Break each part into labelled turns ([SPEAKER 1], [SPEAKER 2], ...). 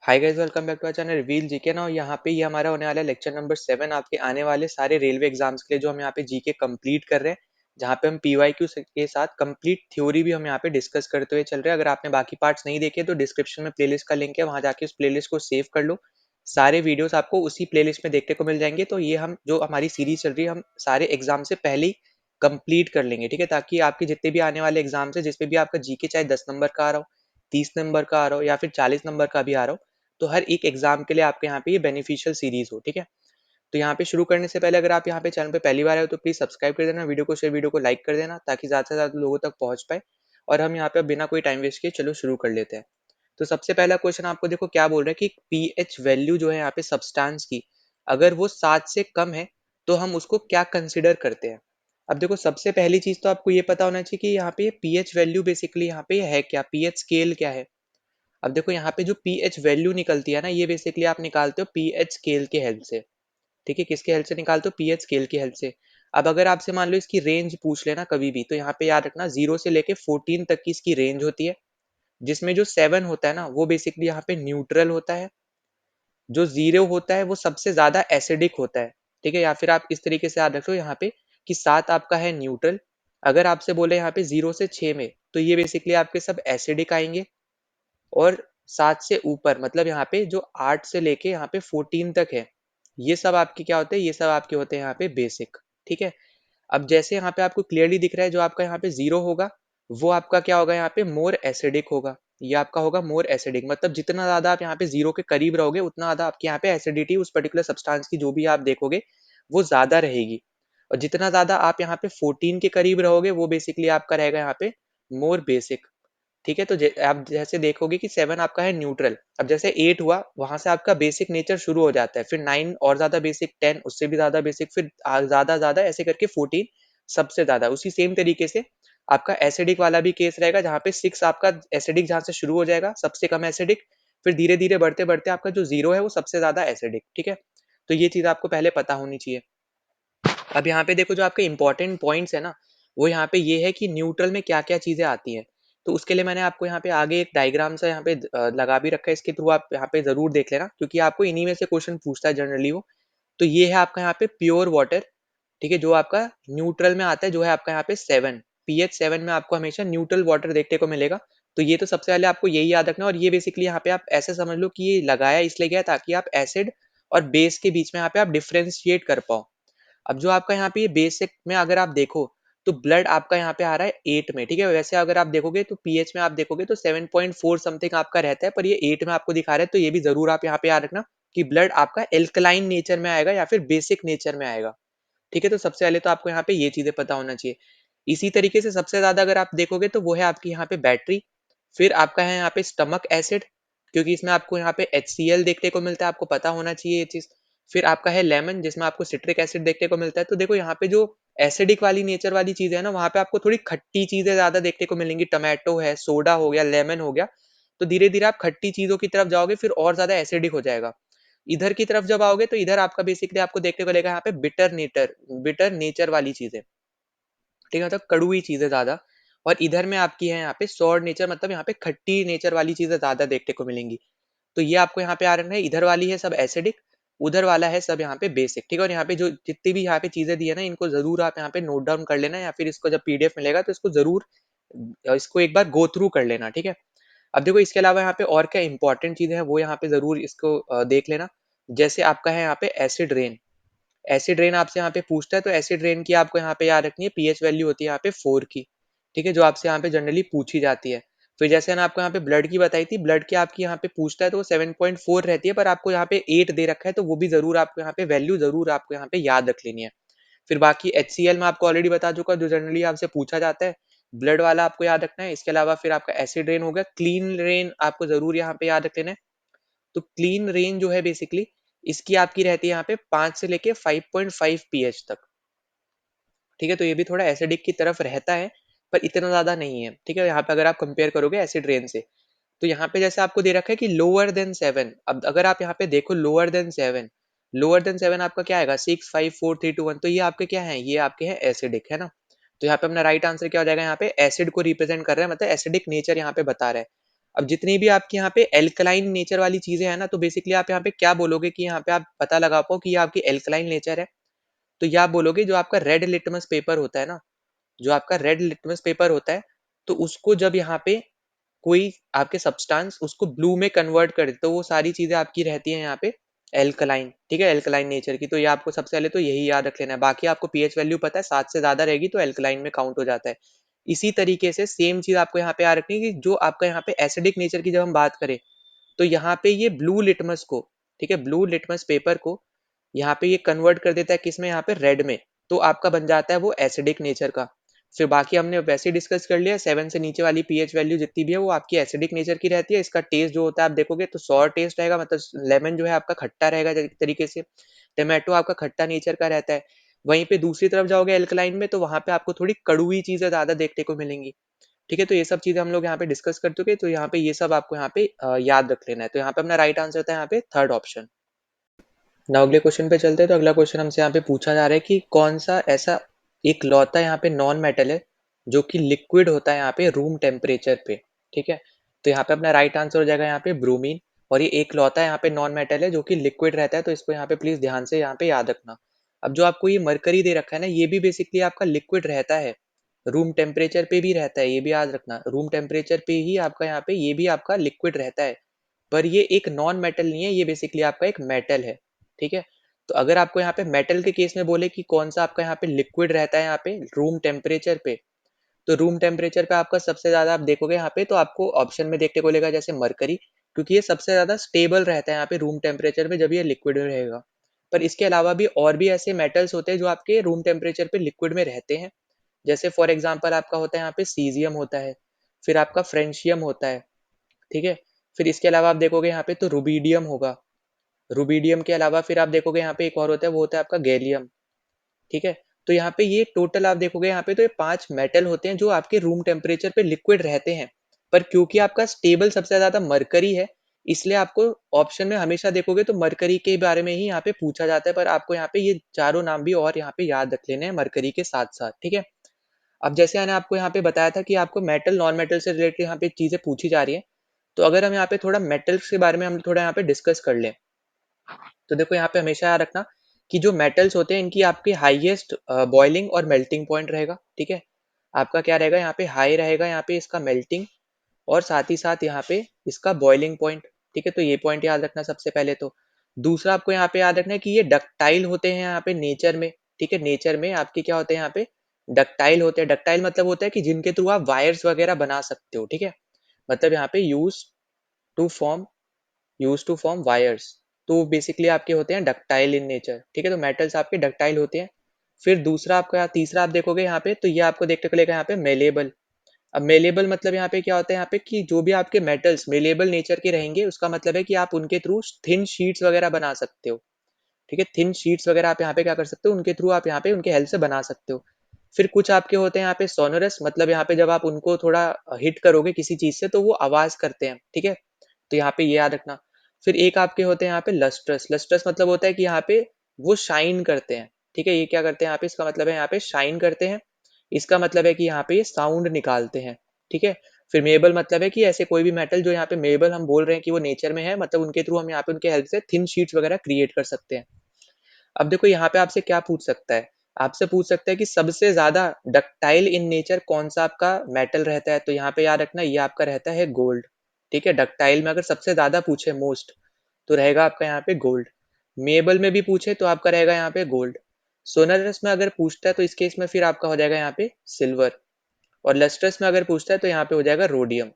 [SPEAKER 1] Hi guys, welcome back to our channel reveal GK ना। यहाँ पे ये हमारा होने वाला है लेक्चर नंबर 7 आपके आने वाले सारे रेलवे एग्जाम्स के लिए, जो हम यहाँ पे जीके कंप्लीट कर रहे हैं, जहाँ पे हम पीवाईक्यू के साथ कंप्लीट थ्योरी भी हम यहाँ पे डिस्कस करते हुए चल रहे हैं। अगर आपने बाकी पार्ट्स नहीं देखे तो डिस्क्रिप्शन में प्लेलिस्ट का लिंक है, वहाँ जाके उस प्लेलिस्ट को सेव कर लो। सारे वीडियोस आपको उसी प्लेलिस्ट में देखने को मिल जाएंगे। तो ये हम जो हमारी सीरीज चल रही है, हम सारे एग्जाम से पहले ही कंप्लीट कर लेंगे, ठीक है, ताकि आपके जितने भी आने वाले एग्जाम्स है, जिसपे भी आपका जीके चाहे 10 नंबर का आ रहा हो, 30 नंबर का आ रहा हो या फिर 40 नंबर का भी आ रहा हो, तो हर एक एग्जाम के लिए आपके यहाँ पे ये बेनिफिशियल सीरीज हो, ठीक है। तो यहाँ पे शुरू करने से पहले अगर आप यहाँ पे चैनल पे पहली बार आए हो तो प्लीज सब्सक्राइब कर देना, वीडियो को शेयर, वीडियो को लाइक कर देना, ताकि ज्यादा से ज्यादा लोगों तक पहुंच पाए। और हम यहाँ पे बिना कोई टाइम वेस्ट किए चलो शुरू कर लेते हैं। तो सबसे पहला क्वेश्चन आपको देखो क्या बोल रहा है कि पीएच वैल्यू जो है यहाँ पे सब्सटेंस की, अगर वो 7 से कम है तो हम उसको क्या कंसिडर करते हैं। अब देखो, सबसे पहली चीज तो आपको ये पता होना चाहिए कि यहाँ पे पीएच वैल्यू बेसिकली यहाँ पे है क्या, पीएच स्केल क्या है। अब देखो, यहाँ पे जो पीएच वैल्यू निकलती है ना, ये बेसिकली आप निकालते हो पीएच स्केल के हेल्प से, ठीक है। किसके हेल्प से निकालते हो? पीएच स्केल की हेल्प से। अब अगर आपसे मान लो इसकी रेंज पूछ लेना कभी भी, तो यहाँ पे याद रखना 0 से लेके 14 तक की इसकी रेंज होती है, जिसमें जो 7 होता है ना, वो बेसिकली यहाँ पे न्यूट्रल होता है। जो 0 होता है वो सबसे ज्यादा एसिडिक होता है, ठीक है। या फिर आप इस तरीके से याद रखो यहाँ पे कि 7 आपका है न्यूट्रल। अगर आपसे बोले यहाँ पे 0 से 6 में, तो ये बेसिकली आपके सब एसिडिक आएंगे। और 7 से ऊपर मतलब यहाँ पे जो 8 से लेके यहाँ पे 14 तक है, ये सब आपके क्या होते हैं, ये सब आपके होते हैं यहाँ पे बेसिक, ठीक है। अब जैसे यहाँ पे आपको क्लियरली दिख रहा है, जो आपका यहाँ पे 0 होगा वो आपका क्या होगा, यहाँ पे मोर एसिडिक होगा। ये आपका होगा मोर एसिडिक, मतलब जितना ज्यादा आप यहाँ पे 0 के करीब रहोगे, उतना ज्यादा आपके यहाँ पे एसिडिटी उस पर्टिकुलर सब्सटेंस की जो भी आप देखोगे वो ज्यादा रहेगी। और जितना ज्यादा आप यहाँ पे 14 के करीब रहोगे, वो बेसिकली आपका रहेगा यहाँ पे मोर बेसिक, ठीक है। तो आप जैसे देखोगे कि 7 आपका है न्यूट्रल, अब जैसे 8 हुआ, वहां से आपका बेसिक नेचर शुरू हो जाता है, फिर 9 और ज्यादा बेसिक, 10 उससे भी ज्यादा बेसिक, फिर ज्यादा ज्यादा ऐसे करके 14 सबसे ज्यादा। उसी सेम तरीके से आपका एसिडिक वाला भी केस रहेगा, जहाँ पे 6 आपका एसिडिक जहां से शुरू हो जाएगा, सबसे कम एसिडिक, फिर धीरे धीरे बढ़ते बढ़ते आपका जो 0 है वो सबसे ज्यादा एसिडिक, ठीक है। तो ये चीज आपको पहले पता होनी चाहिए। अब यहाँ पे देखो, जो आपके इंपॉर्टेंट पॉइंट्स है ना, वो यहाँ पे ये है कि न्यूट्रल में क्या क्या चीजें आती हैं। तो उसके लिए मैंने आपको यहाँ पे आगे एक डायग्राम सा यहाँ पे लगा भी रखा है, इसके थ्रू आप यहाँ पे जरूर देख लेना, क्योंकि आपको इन्हीं में से क्वेश्चन पूछता है जनरली वो। तो ये है आपका यहाँ पे प्योर वाटर, ठीक है, जो आपका न्यूट्रल में आता है, जो है आपका यहाँ पे 7, पीएच 7 में आपको हमेशा न्यूट्रल वाटर देखने को मिलेगा। तो ये तो सबसे पहले आपको यही याद रखना। और ये बेसिकली यहाँ पे आप ऐसे समझ लो कि ये लगाया इसलिए गया ताकि आप एसिड और बेस के बीच में यहाँ पे आप डिफ्रेंशिएट कर पाओ। अब जो आपका यहाँ पे ये बेसिक में अगर आप देखो, तो ब्लड आपका यहाँ पे आ रहा है 8 में, ठीक है। वैसे अगर आप देखोगे तो पीएच में आप देखोगे तो 7.4 समथिंग आपका रहता है, पर ये 8 में आपको दिखा रहा है। तो ये भी जरूर आप यहाँ पे याद रखना कि ब्लड आपका एल्कलाइन नेचर में आएगा या फिर बेसिक नेचर में आएगा, ठीक है। तो सबसे पहले तो आपको यहाँ पे ये चीजें पता होना चाहिए। इसी तरीके से सबसे ज्यादा अगर आप देखोगे तो वो है आपकी यहाँ पे बैटरी। फिर आपका है यहाँ पे स्टमक एसिड, क्योंकि इसमें आपको यहाँ पे HCl देखने को मिलता है, आपको पता होना चाहिए ये चीज। फिर आपका है लेमन, जिसमें आपको सिट्रिक एसिड देखने को मिलता है। तो देखो, यहाँ पे जो एसिडिक वाली नेचर वाली चीजें है ना, वहां पे आपको थोड़ी खट्टी चीजें ज्यादा देखने को मिलेंगी। टमाटो है, सोडा हो गया, लेमन हो गया। तो धीरे धीरे आप खट्टी चीजों की तरफ जाओगे, फिर और ज्यादा एसिडिक हो जाएगा। इधर की तरफ जब आओगे तो इधर आपका बेसिकली आपको देखने को मिलेगा यहाँ पे बिटर नेचर वाली चीजें, ठीक है, मतलब कड़वी चीजें ज्यादा। और इधर में आपकी है यहाँ पे सॉर नेचर, मतलब यहाँ पे खट्टी नेचर वाली चीजें ज्यादा देखने को मिलेंगी। तो ये आपको यहाँ पे आ रहा है, इधर वाली है सब एसिडिक, उधर वाला है सब यहाँ पे बेसिक, ठीक है। और यहाँ पे जो जितनी भी यहाँ पे चीजें दी है ना, इनको जरूर आप यहाँ पे नोट डाउन कर लेना, या फिर इसको जब पीडीएफ मिलेगा तो इसको जरूर इसको एक बार गो थ्रू कर लेना, ठीक है। अब देखो, इसके अलावा यहाँ पे और क्या इंपॉर्टेंट चीजें हैं, वो यहाँ पे जरूर इसको देख लेना। जैसे आपका है यहाँ पे एसिड रेन। एसिड रेन आपसे यहाँ पे पूछता है, तो एसिड रेन की आपको यहाँ पे याद रखनी है, पीएच वैल्यू होती है यहाँ पे 4 की, ठीक है, जो आपसे यहाँ पे जनरली पूछी जाती है। फिर जैसे मैंने आपको यहाँ पे ब्लड की बताई थी, ब्लड की आपकी यहाँ पे पूछता है तो वो 7.4 रहती है, पर आपको यहाँ पे 8 दे रखा है, तो वो भी जरूर आपको यहाँ पे वैल्यू जरूर आपको यहाँ पे याद रख लेनी है। फिर बाकी HCl में आपको ऑलरेडी बता चुका, जो जनरली आपसे पूछा जाता है, ब्लड वाला आपको याद रखना है। इसके अलावा फिर आपका एसिड रेन हो गया, क्लीन रेन आपको जरूर यहाँ पे याद रख लेना है। तो क्लीन रेन जो है बेसिकली, इसकी आपकी रहती है यहाँ पे 5 से लेके 5.5 पीएच तक, ठीक है। तो ये भी थोड़ा एसिडिक की तरफ रहता है, पर इतना ज्यादा नहीं है, ठीक है। यहाँ पे अगर आप कंपेयर करोगे एसिड रेन से, तो यहाँ पे जैसे आपको दे रखा है कि लोअर देन 7। अब अगर आप यहाँ पे देखो लोअर देन 7, लोअर देन 7 आपका क्या आएगा, 6, 5, 4, 3, 2, 1। तो ये आपके क्या है, ये आपके हैं एसिडिक, है ना। तो यहाँ पे अपना राइट आंसर क्या हो जाएगा, यहाँ पे एसिड को रिप्रेजेंट कर रहा है, मतलब एसिडिक नेचर यहाँ पे बता रहा है। अब जितनी भी आपकी यहाँ पे एल्कलाइन नेचर वाली चीजें हैं ना, तो बेसिकली आप यहाँ पे क्या बोलोगे कि यहाँ पे आप पता लगा पाओ कि ये आपकी एल्कलाइन नेचर है, तो ये आप बोलोगे जो आपका रेड लिटमस पेपर होता है ना, जो आपका रेड लिटमस पेपर होता है, तो उसको जब यहाँ पे कोई आपके सब्सटेंस उसको ब्लू में कन्वर्ट कर दे, तो वो सारी चीजें आपकी रहती हैं यहाँ पे एल्कलाइन, ठीक है, एल्कलाइन नेचर की। तो ये आपको सबसे पहले तो यही याद रख लेना है। बाकी आपको पीएच वैल्यू पता है 7 से ज्यादा रहेगी तो एल्कलाइन में काउंट हो जाता है। इसी तरीके से सेम चीज आपको यहाँ पे याद रखनी है कि जो आपका यहाँ पे एसिडिक नेचर की जब हम बात करें, तो यहाँ पे ये ब्लू लिटमस को, ठीक है, ब्लू लिटमस पेपर को यहाँ पे ये कन्वर्ट कर देता है किसमें, यहाँ पे रेड में, तो आपका बन जाता है वो एसिडिक नेचर का। फिर बाकी हमने वैसे ही डिस्कस कर लिया, 7 से नीचे वाली पीएच वैल्यू जितनी भी है वो आपकी एसिडिक नेचर की रहती है। इसका टेस्ट जो होता है आप देखोगे तो सॉर टेस्ट रहेगा, मतलब लेमन जो है आपका खट्टा रहेगा एक तरीके से, टोमेटो आपका खट्टा नेचर का रहता है। वहीं पे दूसरी तरफ जाओगे एल्कलाइन में, तो वहां पे आपको थोड़ी कड़वी चीजें ज्यादा देखने को मिलेंगी। ठीक है, तो ये सब चीजें हम लोग यहाँ पे डिस्कस कर चुके, तो यहाँ पे ये सब आपको यहाँ पे याद रख लेना है। तो यहाँ पे अपना राइट आंसर था यहाँ पे थर्ड ऑप्शन। नाउ अगले क्वेश्चन पे चलते हैं। तो अगला क्वेश्चन हमसे यहाँ पे पूछा जा रहा है कि कौन सा ऐसा एक लौता यहाँ पे नॉन मेटल है जो कि लिक्विड होता है यहाँ पे रूम टेम्परेचर पे। ठीक है, तो यहाँ पे अपना राइट आंसर हो जाएगा यहाँ पे ब्रोमीन। और ये एक लौता यहाँ पे नॉन मेटल है जो कि लिक्विड रहता है, तो इसको यहाँ पे प्लीज ध्यान से यहाँ पे याद रखना। अब जो आपको ये मरकरी दे रखा है ना, ये भी बेसिकली आपका लिक्विड रहता है, रूम टेम्परेचर पे भी रहता है, ये भी याद रखना। रूम टेम्परेचर पे ही आपका यहाँ पे ये भी आपका लिक्विड रहता है, पर ये एक नॉन मेटल नहीं है, ये बेसिकली आपका एक मेटल है। ठीक है, तो अगर आपको यहाँ पे मेटल के केस में बोले कि कौन सा आपका यहाँ पे लिक्विड रहता है यहाँ पे रूम टेम्परेचर पे, तो रूम टेम्परेचर पे आपका सबसे ज्यादा आप देखोगे यहाँ पे, तो आपको ऑप्शन में देखने को मिलेगा जैसे मरकरी, क्योंकि ये सबसे ज्यादा स्टेबल रहता है यहाँ पे रूम टेम्परेचर पे जब ये लिक्विड में रहेगा। पर इसके अलावा भी और भी ऐसे मेटल्स होते हैं जो आपके रूम टेम्परेचर पे लिक्विड में रहते हैं। जैसे फॉर एग्जाम्पल आपका होता है यहाँ पे सीजियम होता है, फिर आपका फ्रेंशियम होता है। ठीक है, फिर इसके अलावा आप देखोगे यहाँ पे तो रुबीडियम होगा। रुबीडियम के अलावा फिर आप देखोगे यहाँ पे एक और होता है, वो होता है आपका गैलियम। ठीक है, तो यहाँ पे ये टोटल आप देखोगे यहाँ पे तो ये 5 मेटल होते हैं जो आपके रूम टेम्परेचर पे लिक्विड रहते हैं। पर क्योंकि आपका स्टेबल सबसे ज्यादा मरकरी है, इसलिए आपको ऑप्शन में हमेशा देखोगे तो मरकरी के बारे में ही यहाँ पे पूछा जाता है। पर आपको यहाँ पे ये चारों नाम भी और यहाँ पे याद रख लेने हैं मरकरी के साथ साथ। ठीक है, अब जैसे मैंने आपको यहाँ पे बताया था कि आपको मेटल नॉन मेटल से रिलेटेड यहाँ पे चीजें पूछी जा रही है, तो अगर हम यहाँ पे थोड़ा मेटल्स के बारे में हम थोड़ा यहाँ पे डिस्कस कर लें, तो देखो यहाँ पे हमेशा याद रखना कि जो मेटल्स होते हैं इनकी आपकी हाईएस्ट बॉइलिंग और मेल्टिंग पॉइंट रहेगा। ठीक है, आपका क्या रहेगा यहाँ पे, हाई रहेगा यहाँ पे इसका मेल्टिंग, और साथ ही साथ यहाँ पे इसका बॉइलिंग पॉइंट। ठीक है, तो ये पॉइंट याद रखना सबसे पहले तो। दूसरा आपको यहाँ पे याद रखना है कि ये डक्टाइल होते हैं यहाँ पे नेचर में। ठीक है, नेचर में आपके क्या होते हैं यहाँ पे, डक्टाइल होते हैं। डक्टाइल मतलब होता है कि जिनके थ्रू आप वायर्स वगैरह बना सकते हो। ठीक है, मतलब यहाँ पे to form use to form wires, तो बेसिकली आपके होते हैं डक्टाइल इन नेचर। ठीक है, तो मेटल्स आपके डक्टाइल होते हैं। फिर दूसरा आपका तीसरा आप देखोगे यहाँ पे, तो ये आपको देखने को मिलेगा यहाँ पे मेलेबल। अब मेलेबल मतलब यहाँ पे क्या होता है यहाँ पे कि जो भी आपके मेटल्स मेलेबल नेचर के रहेंगे, उसका मतलब है कि आप उनके थ्रू थिन शीट्स वगैरह बना सकते हो। ठीक है, थिन शीट्स वगैरह आप यहाँ पे क्या कर सकते हो, उनके थ्रू आप यहाँ पे उनके हेल्प से बना सकते हो। फिर कुछ आपके होते हैं यहाँ पे सोनोरस, मतलब यहाँ पे जब आप उनको थोड़ा हिट करोगे किसी चीज से तो वो आवाज करते हैं। ठीक है, तो यहाँ पे ये याद रखना। फिर एक आपके होते हैं यहाँ पे लस्ट्रस। लस्ट्रस मतलब होता है कि यहाँ पे वो शाइन करते हैं। ठीक है, ये क्या करते हैं यहाँ पे, इसका मतलब है यहाँ पे शाइन करते हैं। इसका मतलब है कि यहाँ पे ये साउंड निकालते हैं। ठीक है, फिर मेबल मतलब है कि ऐसे कोई भी मेटल जो यहाँ पे मेबल हम बोल रहे हैं कि वो नेचर में है, मतलब उनके थ्रू हम यहाँ पे उनके हेल्प से थिन शीट्स वगैरह क्रिएट कर सकते हैं। अब देखो यहाँ पे आपसे क्या पूछ सकता है, आपसे पूछ सकता है कि सबसे ज्यादा डक्टाइल इन नेचर कौन सा आपका मेटल रहता है, तो यहाँ पे याद रखना ये आपका रहता है गोल्ड। ठीक है, डक्टाइल में अगर सबसे ज्यादा पूछे मोस्ट, तो रहेगा आपका यहाँ पे गोल्ड। मेबल में भी पूछे तो आपका रहेगा यहाँ पे गोल्ड। सोनरस में अगर पूछता है तो इस केस में फिर आपका हो जाएगा यहाँ पे सिल्वर। और लस्ट्रस में अगर पूछता है तो यहाँ पे हो जाएगा रोडियम।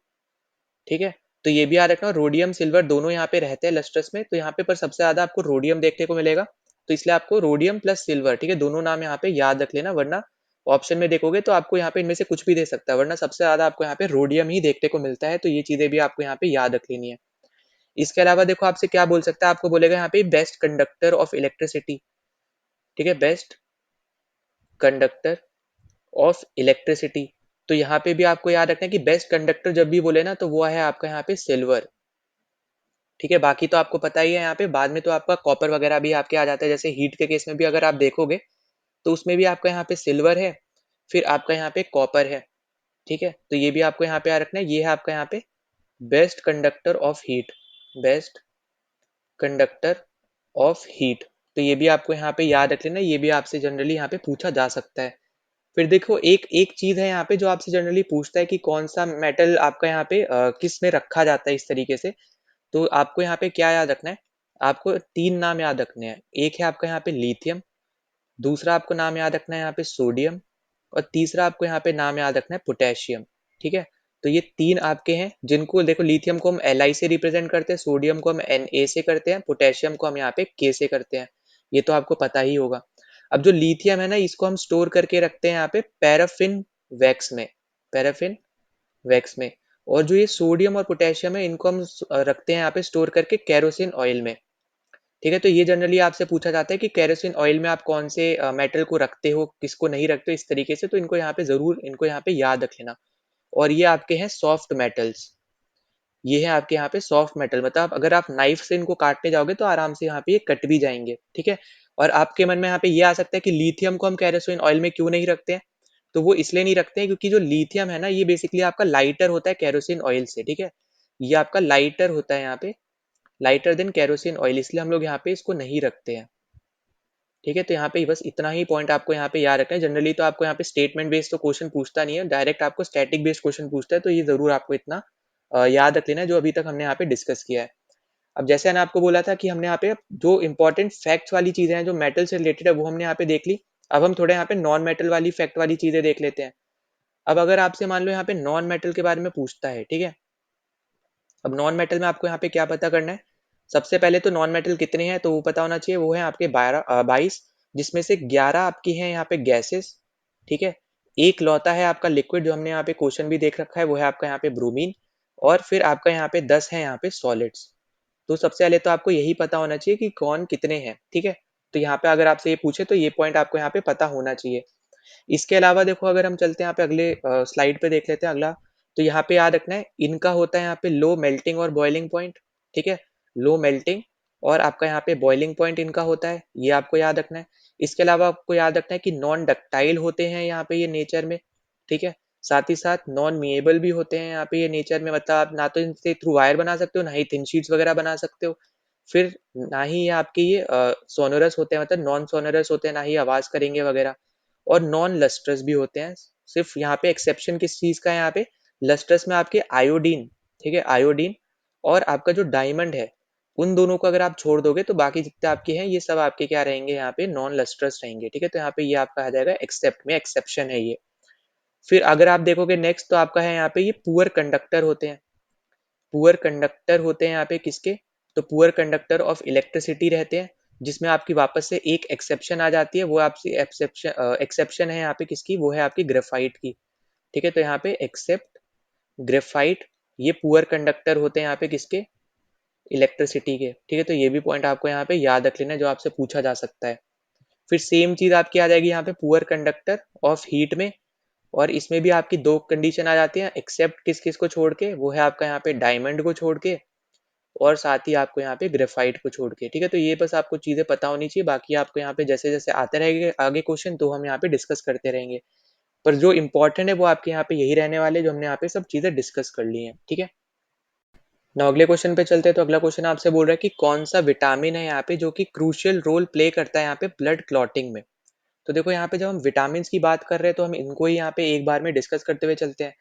[SPEAKER 1] ठीक है, तो ये भी याद रखना, रोडियम सिल्वर दोनों यहाँ पे रहते हैं लस्ट्रस में, तो यहाँ पे पर सबसे ज्यादा आपको रोडियम देखने को मिलेगा। तो इसलिए आपको रोडियम प्लस सिल्वर, ठीक है, दोनों नाम यहाँ पे याद रख लेना, वरना ऑप्शन में देखोगे तो आपको यहाँ पे इनमें से कुछ भी दे सकता है, वरना सबसे ज्यादा आपको यहाँ पे रोडियम ही देखने को मिलता है। तो ये चीजें भी आपको यहाँ पे याद रख लेनी है। इसके अलावा देखो आपसे क्या बोल सकता है, आपको बोलेगा यहाँ पे बेस्ट कंडक्टर ऑफ इलेक्ट्रिसिटी। ठीक है, बेस्ट कंडक्टर ऑफ इलेक्ट्रिसिटी, तो यहाँ पे भी आपको याद रखना है कि बेस्ट कंडक्टर जब भी बोले ना, तो वो है आपका यहाँ पे सिल्वर। ठीक है, बाकी तो आपको पता ही है, यहाँ पे बाद में तो आपका कॉपर वगैरह भी आपके आ जाता है। जैसे हीट के केस में भी अगर आप देखोगे तो उसमें भी आपका यहाँ पे सिल्वर है, फिर आपका यहाँ पे कॉपर है। ठीक है, तो ये भी आपको यहाँ पे याद रखना है, ये है आपका यहाँ पे best conductor of heat, best conductor of heat. तो ये भी आपको यहाँ पे याद रख लेना, ये भी आपसे जनरली यहाँ पे पूछा जा सकता है। फिर देखो एक एक चीज है यहाँ पे जो आपसे जनरली पूछता है कि कौन सा मेटल आपका यहाँ पे किस में रखा जाता है इस तरीके से। तो आपको यहाँ पे क्या याद रखना है, आपको तीन नाम याद रखने हैं। एक है आपका यहाँ पे लिथियम, दूसरा आपको नाम याद रखना है यहाँ पे सोडियम, और तीसरा आपको यहाँ पे नाम याद रखना है पोटेशियम। ठीक है, तो ये तीन आपके हैं जिनको देखो, लिथियम को हम Li से रिप्रेजेंट करते हैं, सोडियम को हम Na से करते हैं, पोटेशियम को हम यहाँ पे K से करते हैं। ये तो आपको पता ही होगा। अब जो लिथियम है ना, इसको हम स्टोर करके रखते हैं यहाँ पे पैराफिन वैक्स में, पैराफिन वैक्स में। और जो ये सोडियम और पोटेशियम है, इनको हम रखते हैं यहाँ पे स्टोर करके केरोसिन ऑयल में। ठीक है, तो ये जनरली आपसे पूछा जाता है कि केरोसिन ऑयल में आप कौन से मेटल को रखते हो, किसको नहीं रखते हो, इस तरीके से। तो इनको यहाँ पे जरूर, इनको यहाँ पे याद रख लेना। और ये आपके हैं सॉफ्ट मेटल्स, ये है आपके यहाँ पे सॉफ्ट मेटल, मतलब अगर आप नाइफ से इनको काटने जाओगे तो आराम से यहाँ पे ये कट भी जाएंगे। ठीक है, और आपके मन में यहाँ पे ये आ सकता है कि लिथियम को हम केरोसिन ऑयल में क्यों नहीं रखते हैं। तो वो इसलिए नहीं रखते हैं क्योंकि जो लिथियम है ना, ये बेसिकली आपका लाइटर होता है केरोसिन ऑयल से। ठीक है, ये आपका लाइटर होता है यहाँ पे, लाइटर देन केरोसिन ऑयल, इसलिए हम लोग यहाँ पे इसको नहीं रखते हैं। ठीक है, तो यहाँ पे बस इतना ही पॉइंट आपको यहाँ पे याद रखना है। जनरली तो आपको यहाँ पे स्टेटमेंट बेस्ड तो क्वेश्चन पूछता नहीं है, डायरेक्ट आपको स्टैटिक बेस्ड क्वेश्चन पूछता है। तो ये जरूर आपको इतना याद रख लेना है जो अभी तक हमने यहाँ पे डिस्कस किया है। अब जैसे मैंने आपको बोला था कि हमने यहाँ पे जो इंपॉर्टेंट फैक्ट्स वाली चीजें हैं जो मेटल से रिलेटेड है, वो हमने यहाँ पे देख ली। अब हम थोड़े यहाँ पे नॉन मेटल वाली फैक्ट वाली चीजें देख लेते हैं। अब अगर आपसे मान लो यहाँ पे नॉन मेटल के बारे में पूछता है, ठीक है, अब नॉन मेटल में आपको यहाँ पे क्या पता करना है। सबसे पहले तो नॉन मेटल कितने हैं तो वो पता होना चाहिए, वो है आपके 22, जिसमें से 11 आपकी हैं यहाँ पे गैसेस। ठीक है, एक लौता है आपका लिक्विड, जो हमने यहाँ पे क्वेश्चन भी देख रखा है, वो है आपका यहाँ पे ब्रोमीन। और फिर आपका यहाँ पे 10 है यहाँ पे सॉलिड्स। तो सबसे पहले तो आपको यही पता होना चाहिए कि कौन कितने हैं। ठीक है, तो यहाँ पे अगर आपसे ये पूछे तो ये पॉइंट आपको यहाँ पे पता होना चाहिए। इसके अलावा देखो, अगर हम चलते हैं यहाँ पे अगले स्लाइड पे देख लेते हैं अगला। तो यहाँ पे याद रखना है, इनका होता है यहाँ पे लो मेल्टिंग और बॉइलिंग पॉइंट। ठीक है, लो मेल्टिंग और आपका यहाँ पे बॉइलिंग पॉइंट इनका होता है, ये आपको याद रखना है। इसके अलावा आपको याद रखना है कि नॉन डक्टाइल होते हैं यहाँ पे ये नेचर में। ठीक है, साथ ही साथ नॉन मीएबल भी होते हैं यहाँ पे ये नेचर में, मतलब आप ना तो इनसे थ्रू वायर बना सकते हो, ना ही थिन शीट्स वगैरह बना सकते हो। फिर ना ही ये आपके ये सोनोरस होते हैं, मतलब नॉन सोनोरस होते हैं, ना ही आवाज करेंगे वगैरह। और नॉन लस्ट्रस भी होते हैं। सिर्फ यहाँ पे एक्सेप्शन किस चीज का है, यहाँ पे लस्ट्रस में आपके आयोडीन। ठीक है, आयोडीन और आपका जो डायमंड है, उन दोनों को अगर आप छोड़ दोगे तो बाकी जितने आपके हैं ये सब आपके क्या रहेंगे, यहाँ पे नॉन लस्ट्रस रहेंगे। ठीक है, तो यहाँ पे ये आपका आ जाएगा एक्सेप्ट में, एक्सेप्शन है ये। फिर अगर आप देखोगे नेक्स्ट, तो आपका है यहाँ पे ये पुअर कंडक्टर होते हैं। पुअर कंडक्टर होते हैं यहाँ पे किसके, तो पुअर कंडक्टर ऑफ इलेक्ट्रिसिटी रहते हैं, जिसमें आपकी वापस से एक एक्सेप्शन आ जाती है। वो आपकी एक्सेप्शन एक्सेप्शन है यहाँ पे किसकी, वो है आपकी ग्रेफाइट की। ठीक है, तो यहाँ पे एक्सेप्ट ग्रेफाइट, ये पुअर कंडक्टर होते हैं यहाँ पे किसके, इलेक्ट्रिसिटी के। ठीक है, तो ये भी पॉइंट आपको यहाँ पे याद रख लेना है जो आपसे पूछा जा सकता है। फिर सेम चीज आपकी आ जाएगी यहाँ पे पुअर कंडक्टर ऑफ हीट में, और इसमें भी आपकी दो कंडीशन आ जाती है, एक्सेप्ट किस किस को छोड़ के, वो है आपका यहाँ पे डायमंड को छोड़ के, और साथ ही आपको यहाँ पे ग्रेफाइट को छोड़ के। ठीक है, तो ये बस आपको चीजें पता होनी चाहिए, बाकी आपको यहाँ पे जैसे जैसे आते रहेंगे आगे क्वेश्चन तो हम यहाँ पे डिस्कस करते रहेंगे। पर जो इंपॉर्टेंट है वो आपके यहाँ पे यही रहने वाले, जो हमने यहाँ पे सब चीजें डिस्कस कर ली हैं। ठीक है, ना अगले क्वेश्चन पे चलते हैं। तो अगला क्वेश्चन आपसे बोल रहा है कि कौन सा विटामिन है यहाँ पे जो कि क्रूशियल रोल प्ले करता है यहाँ पे ब्लड क्लॉटिंग में। तो देखो, यहाँ पे जब हम विटामिन की बात कर रहे हैं तो हम इनको ही यहाँ पे एक बार में डिस्कस करते हुए चलते हैं।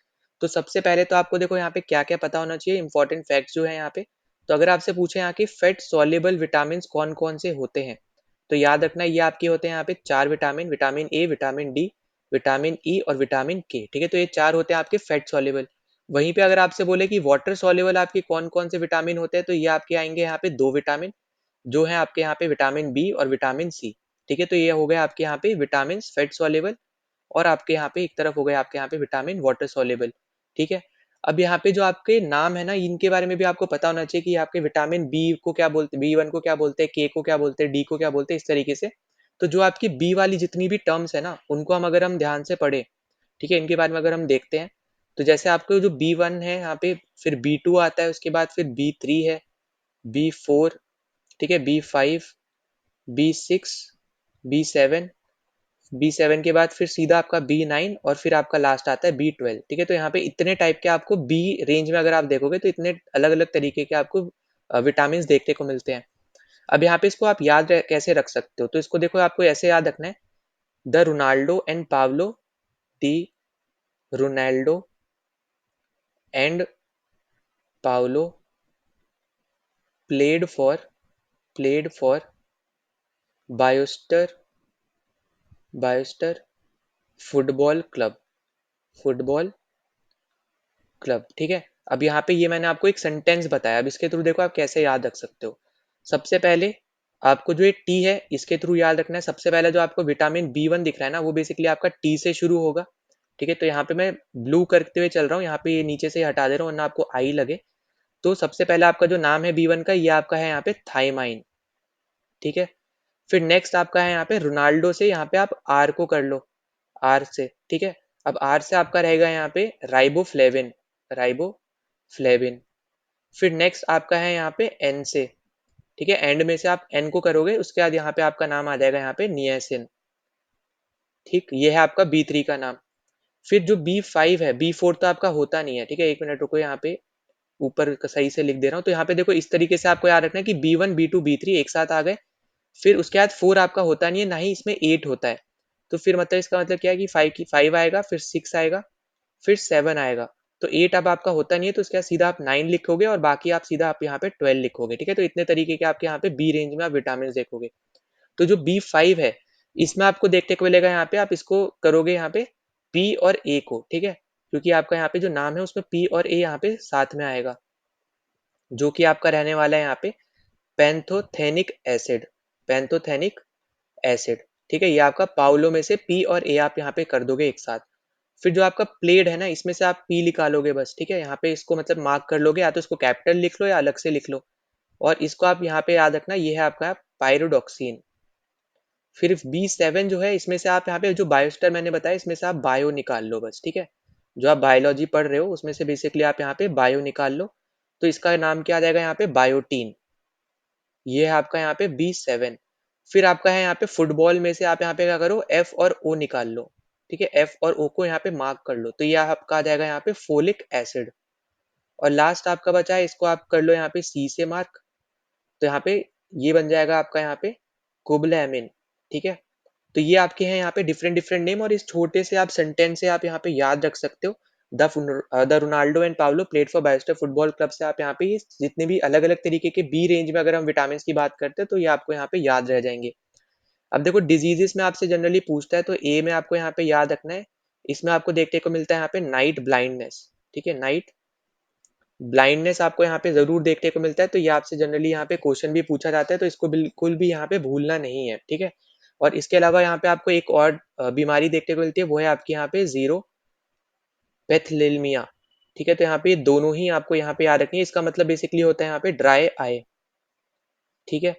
[SPEAKER 1] तो सबसे पहले तो आपको देखो यहाँ पे क्या क्या पता होना चाहिए, इंपॉर्टेंट फैक्ट्स जो है यहाँ पे। तो अगर आपसे पूछे यहाँ की फैट सॉल्युबल विटामिन कौन कौन से होते हैं, तो याद रखना ये आपके होते हैं यहाँ पे चार vitamin, vitamin A, vitamin D, vitamin E और विटामिन के। ठीक है, तो ये चार होते हैं आपके फैट सॉल्युबल। वहीं पे अगर आपसे बोले कि वाटर सॉल्युबल आपके कौन कौन से विटामिन होते हैं, तो ये आपके आएंगे यहाँ पे दो विटामिन, जो है आपके यहाँ पे विटामिन बी और विटामिन सी। ठीक है, तो ये हो गया आपके यहाँ पे विटामिन फैट सॉल्युबल, और आपके यहाँ पे एक तरफ हो गया आपके यहाँ पे विटामिन वाटर सॉल्युबल। ठीक है, अब यहाँ पे जो आपके नाम है ना, इनके बारे में भी आपको पता होना चाहिए कि आपके विटामिन बी को क्या बोलते, बी 1 को क्या बोलते हैं, के को क्या बोलते हैं, डी को क्या बोलते हैं, इस तरीके से। तो जो आपकी बी वाली जितनी भी टर्म्स है ना, उनको हम अगर हम ध्यान से पढ़े, ठीक है, इनके बारे में अगर हम देखते हैं, तो जैसे आपको जो बी 1 है यहाँ पे, फिर बी 2 आता है, उसके बाद फिर बी 3 है, बी 4, ठीक है, बी 5, बी 6, बी 7, B7 के बाद फिर सीधा आपका B9 और फिर आपका लास्ट आता है B12। ठीक है, तो यहाँ पे इतने टाइप के आपको बी रेंज में अगर आप देखोगे तो इतने अलग अलग तरीके के आपको विटामिन देखने को मिलते हैं। अब यहाँ पे इसको आप याद कैसे रख सकते हो, तो इसको देखो आपको ऐसे याद रखना है, the Ronaldo and Paulo, the Ronaldo and Paulo played for Biostar Biostar football football club. ठीक है, अब यहाँ पे ये मैंने आपको एक सेंटेंस बताया, अब इसके थ्रू देखो आप कैसे याद रख सकते हो। सबसे पहले आपको जो ये टी है इसके थ्रू याद रखना है, सबसे पहले जो आपको विटामिन B1 दिख रहा है ना वो बेसिकली आपका टी से शुरू होगा। ठीक है, तो यहाँ पे मैं ब्लू करते हुए चल रहा हूँ, यहाँ पे ये नीचे से हटा दे रहा हूँ वरना आपको आई लगे। तो सबसे पहले आपका जो नाम है B1 का, ये आपका है यहाँ पे थाइमाइन। ठीक है, फिर नेक्स्ट आपका है यहाँ पे रोनाल्डो से, यहाँ पे आप आर को कर लो, आर से। ठीक है, अब आर से आपका रहेगा यहाँ पे राइबोफ्लेविन। फिर नेक्स्ट आपका है यहाँ पे एन से। ठीक है, एंड में से आप एन को करोगे उसके बाद यहाँ पे आपका नाम आ जाएगा यहाँ पे नियासिन। ठीक, ये है आपका B3 का नाम। फिर जो B5 है, B4 तो आपका होता नहीं है। ठीक है, एक मिनट रुको, यहाँ पे ऊपर सही से लिख दे रहा हूँ। तो यहाँ पे देखो इस तरीके से आपको याद रखना है कि B1 B2 B3 एक साथ आ गए, फिर उसके बाद 4 आपका होता नहीं है, ना ही इसमें 8 होता है। तो फिर मतलब इसका मतलब क्या है कि 5 आएगा, फिर 6 आएगा, फिर 7 आएगा। तो 8 अब आपका होता नहीं है, तो उसके बाद सीधा आप 9 लिखोगे और बाकी आप सीधा आप यहाँ पे 12 लिखोगे। ठीक है, तो इतने तरीके के आपके यहाँ पे बी रेंज में आप विटामिन देखोगे। तो जो B5 है इसमें आपको देखने को मिलेगा, यहाँ पे आप इसको करोगे यहाँ पे पी और ए को। ठीक है, क्योंकि आपका यहाँ पे जो नाम है उसमें पी और ए यहाँ पे साथ में आएगा, जो कि आपका रहने वाला है यहाँ पे पैंथोथेनिक एसिड। ठीक है, ये आपका पाउलो में से पी और ए आप यहाँ पे कर दोगे एक साथ। फिर जो आपका प्लेड है ना इसमें से आप पी निकालोगे बस। ठीक है, यहाँ पे इसको मतलब मार्क कर लोगे, या तो इसको कैपिटल लिख लो या अलग से लिख लो, और इसको आप यहाँ पे याद रखना, ये है आपका पायरोडॉक्सिन। फिर B7 जो है इसमें से आप यहाँ पे जो बायोस्टर मैंने बताया इसमें से आप बायो निकाल लो बस। ठीक है, जो आप बायोलॉजी पढ़ रहे हो उसमें से बेसिकली आप यहाँ पे बायो निकाल लो, तो इसका नाम क्या आ जाएगा यहाँ पे बायोटीन। ये है आपका यहाँ पे B7। फिर आपका है यहाँ पे फुटबॉल में से आप यहाँ पे क्या करो, एफ और ओ निकाल लो। ठीक है, एफ और ओ को यहाँ पे मार्क कर लो, तो ये आपका आ जाएगा यहाँ पे फोलिक एसिड। और लास्ट आपका बचा है, इसको आप कर लो यहाँ पे सी से मार्क, तो यहाँ पे ये बन जाएगा आपका यहाँ पे कोबलैमिन। ठीक है, तो ये आपके हैं यहाँ पे डिफरेंट डिफरेंट नेम, और इस छोटे से आप सेंटेंस से आप यहाँ पे याद रख सकते हो। The Ronaldo and Paulo played for Biostar football club से आप यहाँ पे ये जितने भी अलग अलग तरीके के बी रेंज में अगर हम विटामिन की बात करते हैं तो ये आपको यहाँ पे याद रह जाएंगे। अब देखो डिजीजेस में आपसे जनरली पूछता है, तो ए में आपको यहाँ पे याद रखना है, इसमें आपको देखने को मिलता है यहाँ पे नाइट ब्लाइंडनेस। ठीक है, नाइट ब्लाइंडनेस आपको यहाँ पे जरूर देखने को मिलता है, तो ये आपसे जनरली यहाँ पे क्वेश्चन भी पूछा जाता है, तो इसको बिल्कुल भी यहाँ पे भूलना नहीं है। ठीक है, और इसके अलावा यहाँ पे आपको एक और बीमारी देखने को मिलती है, वो है आपकी यहाँ पे जीरो पैथलेलमिया। ठीक है, तो यहाँ पे ये दोनों ही आपको यहाँ पे याद रखनी है, इसका मतलब बेसिकली होता है यहाँ पे ड्राई आई। ठीक है,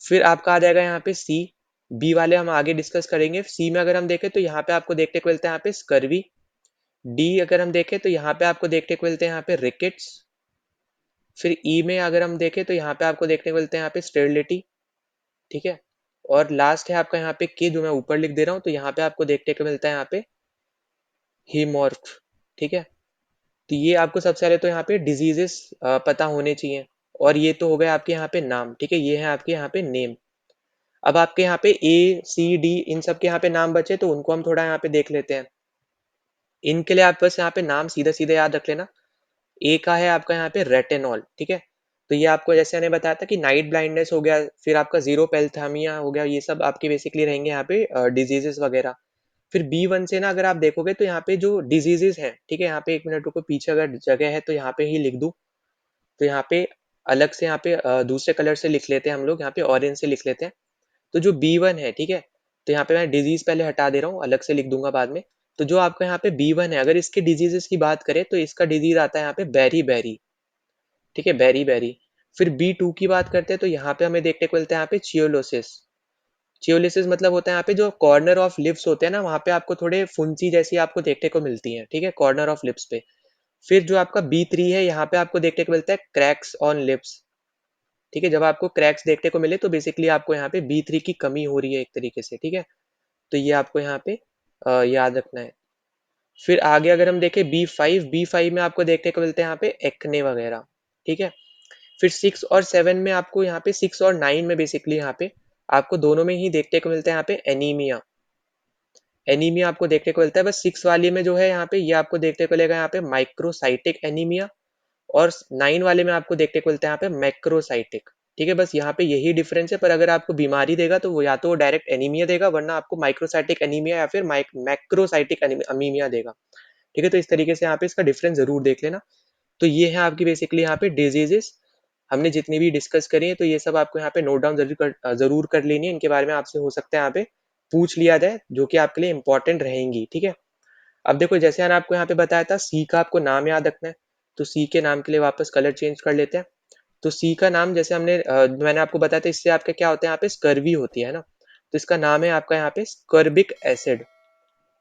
[SPEAKER 1] फिर आपका आ जाएगा यहाँ पे सी। बी वाले हम आगे डिस्कस करेंगे। सी में अगर हम देखें तो यहाँ पे आपको देखने को मिलता है यहाँ पे स्कर्वी। डी अगर हम देखें तो यहाँ पे आपको देखने को मिलते हैं यहाँ पे रिकेट्स। फिर ई में अगर हम देखें तो यहाँ पे आपको देखने को मिलते हैं यहाँ पे स्टेरिलिटी। ठीक है, और लास्ट है आपका यहाँ पे के, जो मैं ऊपर लिख दे रहा हूँ, तो यहाँ पे आपको देखने को मिलता है यहाँ पे हीमोर्फ। ठीक है, तो ये आपको सबसे पहले तो यहाँ पे डिजीजेस पता होने चाहिए, और ये तो हो गए आपके यहाँ पे नाम। ठीक है, ये है आपके यहाँ पे नेम। अब आपके यहाँ पे A C D इन सब के यहाँ पे नाम बचे, तो उनको हम थोड़ा यहाँ पे देख लेते हैं। इनके लिए आप बस यहाँ पे नाम सीधा सीधा याद रख लेना। ए का है आपका यहाँ पे रेटेनॉल। ठीक है, तो ये आपको जैसे मैंने बताया था कि नाइट ब्लाइंडनेस हो गया, फिर आपका जीरो पेल्थामिया हो गया, ये सब आपके बेसिकली रहेंगे यहाँ पे डिजीजेस वगैरह। फिर B1 से ना अगर आप देखोगे तो यहाँ पे जो डिजीजेस हैं, ठीक है, यहाँ पे एक मिनट रुको, पीछे अगर जगह है तो यहाँ पे ही लिख दूं, तो यहाँ पे अलग से यहाँ पे दूसरे कलर से लिख लेते हैं हम लोग, यहाँ पे ऑरेंज से लिख लेते हैं। तो जो B1 है, ठीक है, तो यहाँ पे मैं डिजीज पहले हटा दे रहा हूँ, अलग से लिख दूंगा बाद में। तो जो आपका यहाँ पे B1 है, अगर इसके डिजीजेस की बात करें तो इसका डिजीज आता है यहाँ पे बेरी बेरी। ठीक है, बेरी बेरी। फिर B2 की बात करते हैं तो यहाँ पे हमें देखने को मिलता है यहाँ पे चियोलोसिस। चियोलिसिस मतलब होता है यहाँ पे जो कॉर्नर ऑफ लिप्स होते हैं ना, वहाँ पे आपको थोड़े फुंसी जैसी आपको देखने को मिलती है। ठीक है, कॉर्नर ऑफ लिप्स पे। फिर जो आपका B3 है, यहाँ पे आपको देखने को मिलता है क्रैक्स ऑन लिप्स। ठीक है, जब आपको क्रैक्स देखने को मिले तो बेसिकली आपको यहाँ पे B3 की कमी हो रही है एक तरीके से। ठीक है, तो ये आपको यहाँ पे याद रखना है। फिर आगे अगर हम देखें बी फाइव में आपको देखने को मिलते हैं यहाँ पे एक्ने वगैरह, ठीक है। फिर 6 और 7 में आपको यहाँ पे 6 और 9 में बेसिकली यहाँ पे आपको दोनों में ही देखने को मिलता है यहाँ पे एनीमिया। एनीमिया आपको देखने को मिलता है, बस 6 वाली में जो है यहाँ पे ये आपको देखने को मिलेगा यहाँ पे माइक्रोसाइटिक एनीमिया, और 9 वाले में आपको देखने को मिलता है यहाँ पे मैक्रोसाइटिक। ठीक है, बस यहाँ पे यही डिफरेंस है, पर अगर आपको बीमारी देगा तो वो या तो डायरेक्ट एनीमिया देगा, वरना आपको माइक्रोसाइटिक एनीमिया या फिर मैक्रोसाइटिक अमीमिया देगा। ठीक है, तो इस तरीके से यहाँ पे इसका डिफरेंस जरूर देख लेना। तो ये है आपकी बेसिकली यहाँ पे डिजीजेस, हमने जितनी भी डिस्कस करी है, तो ये सब आपको यहाँ पे नोट डाउन जरूर कर लेनी है। इनके बारे में आपसे हो सकता है यहाँ पे पूछ लिया जाए, जो कि आपके लिए इंपॉर्टेंट रहेंगी। ठीक है, अब देखो जैसे मैंने आपको यहाँ पे बताया था सी का आपको नाम याद रखना है, तो सी के नाम के लिए वापस कलर चेंज कर लेते हैं। तो सी का नाम जैसे मैंने आपको बताया था, इससे आपका क्या होता है यहाँ पे स्कर्वी होती है ना, तो इसका नाम है आपका यहाँ पे स्कर्बिक एसिड।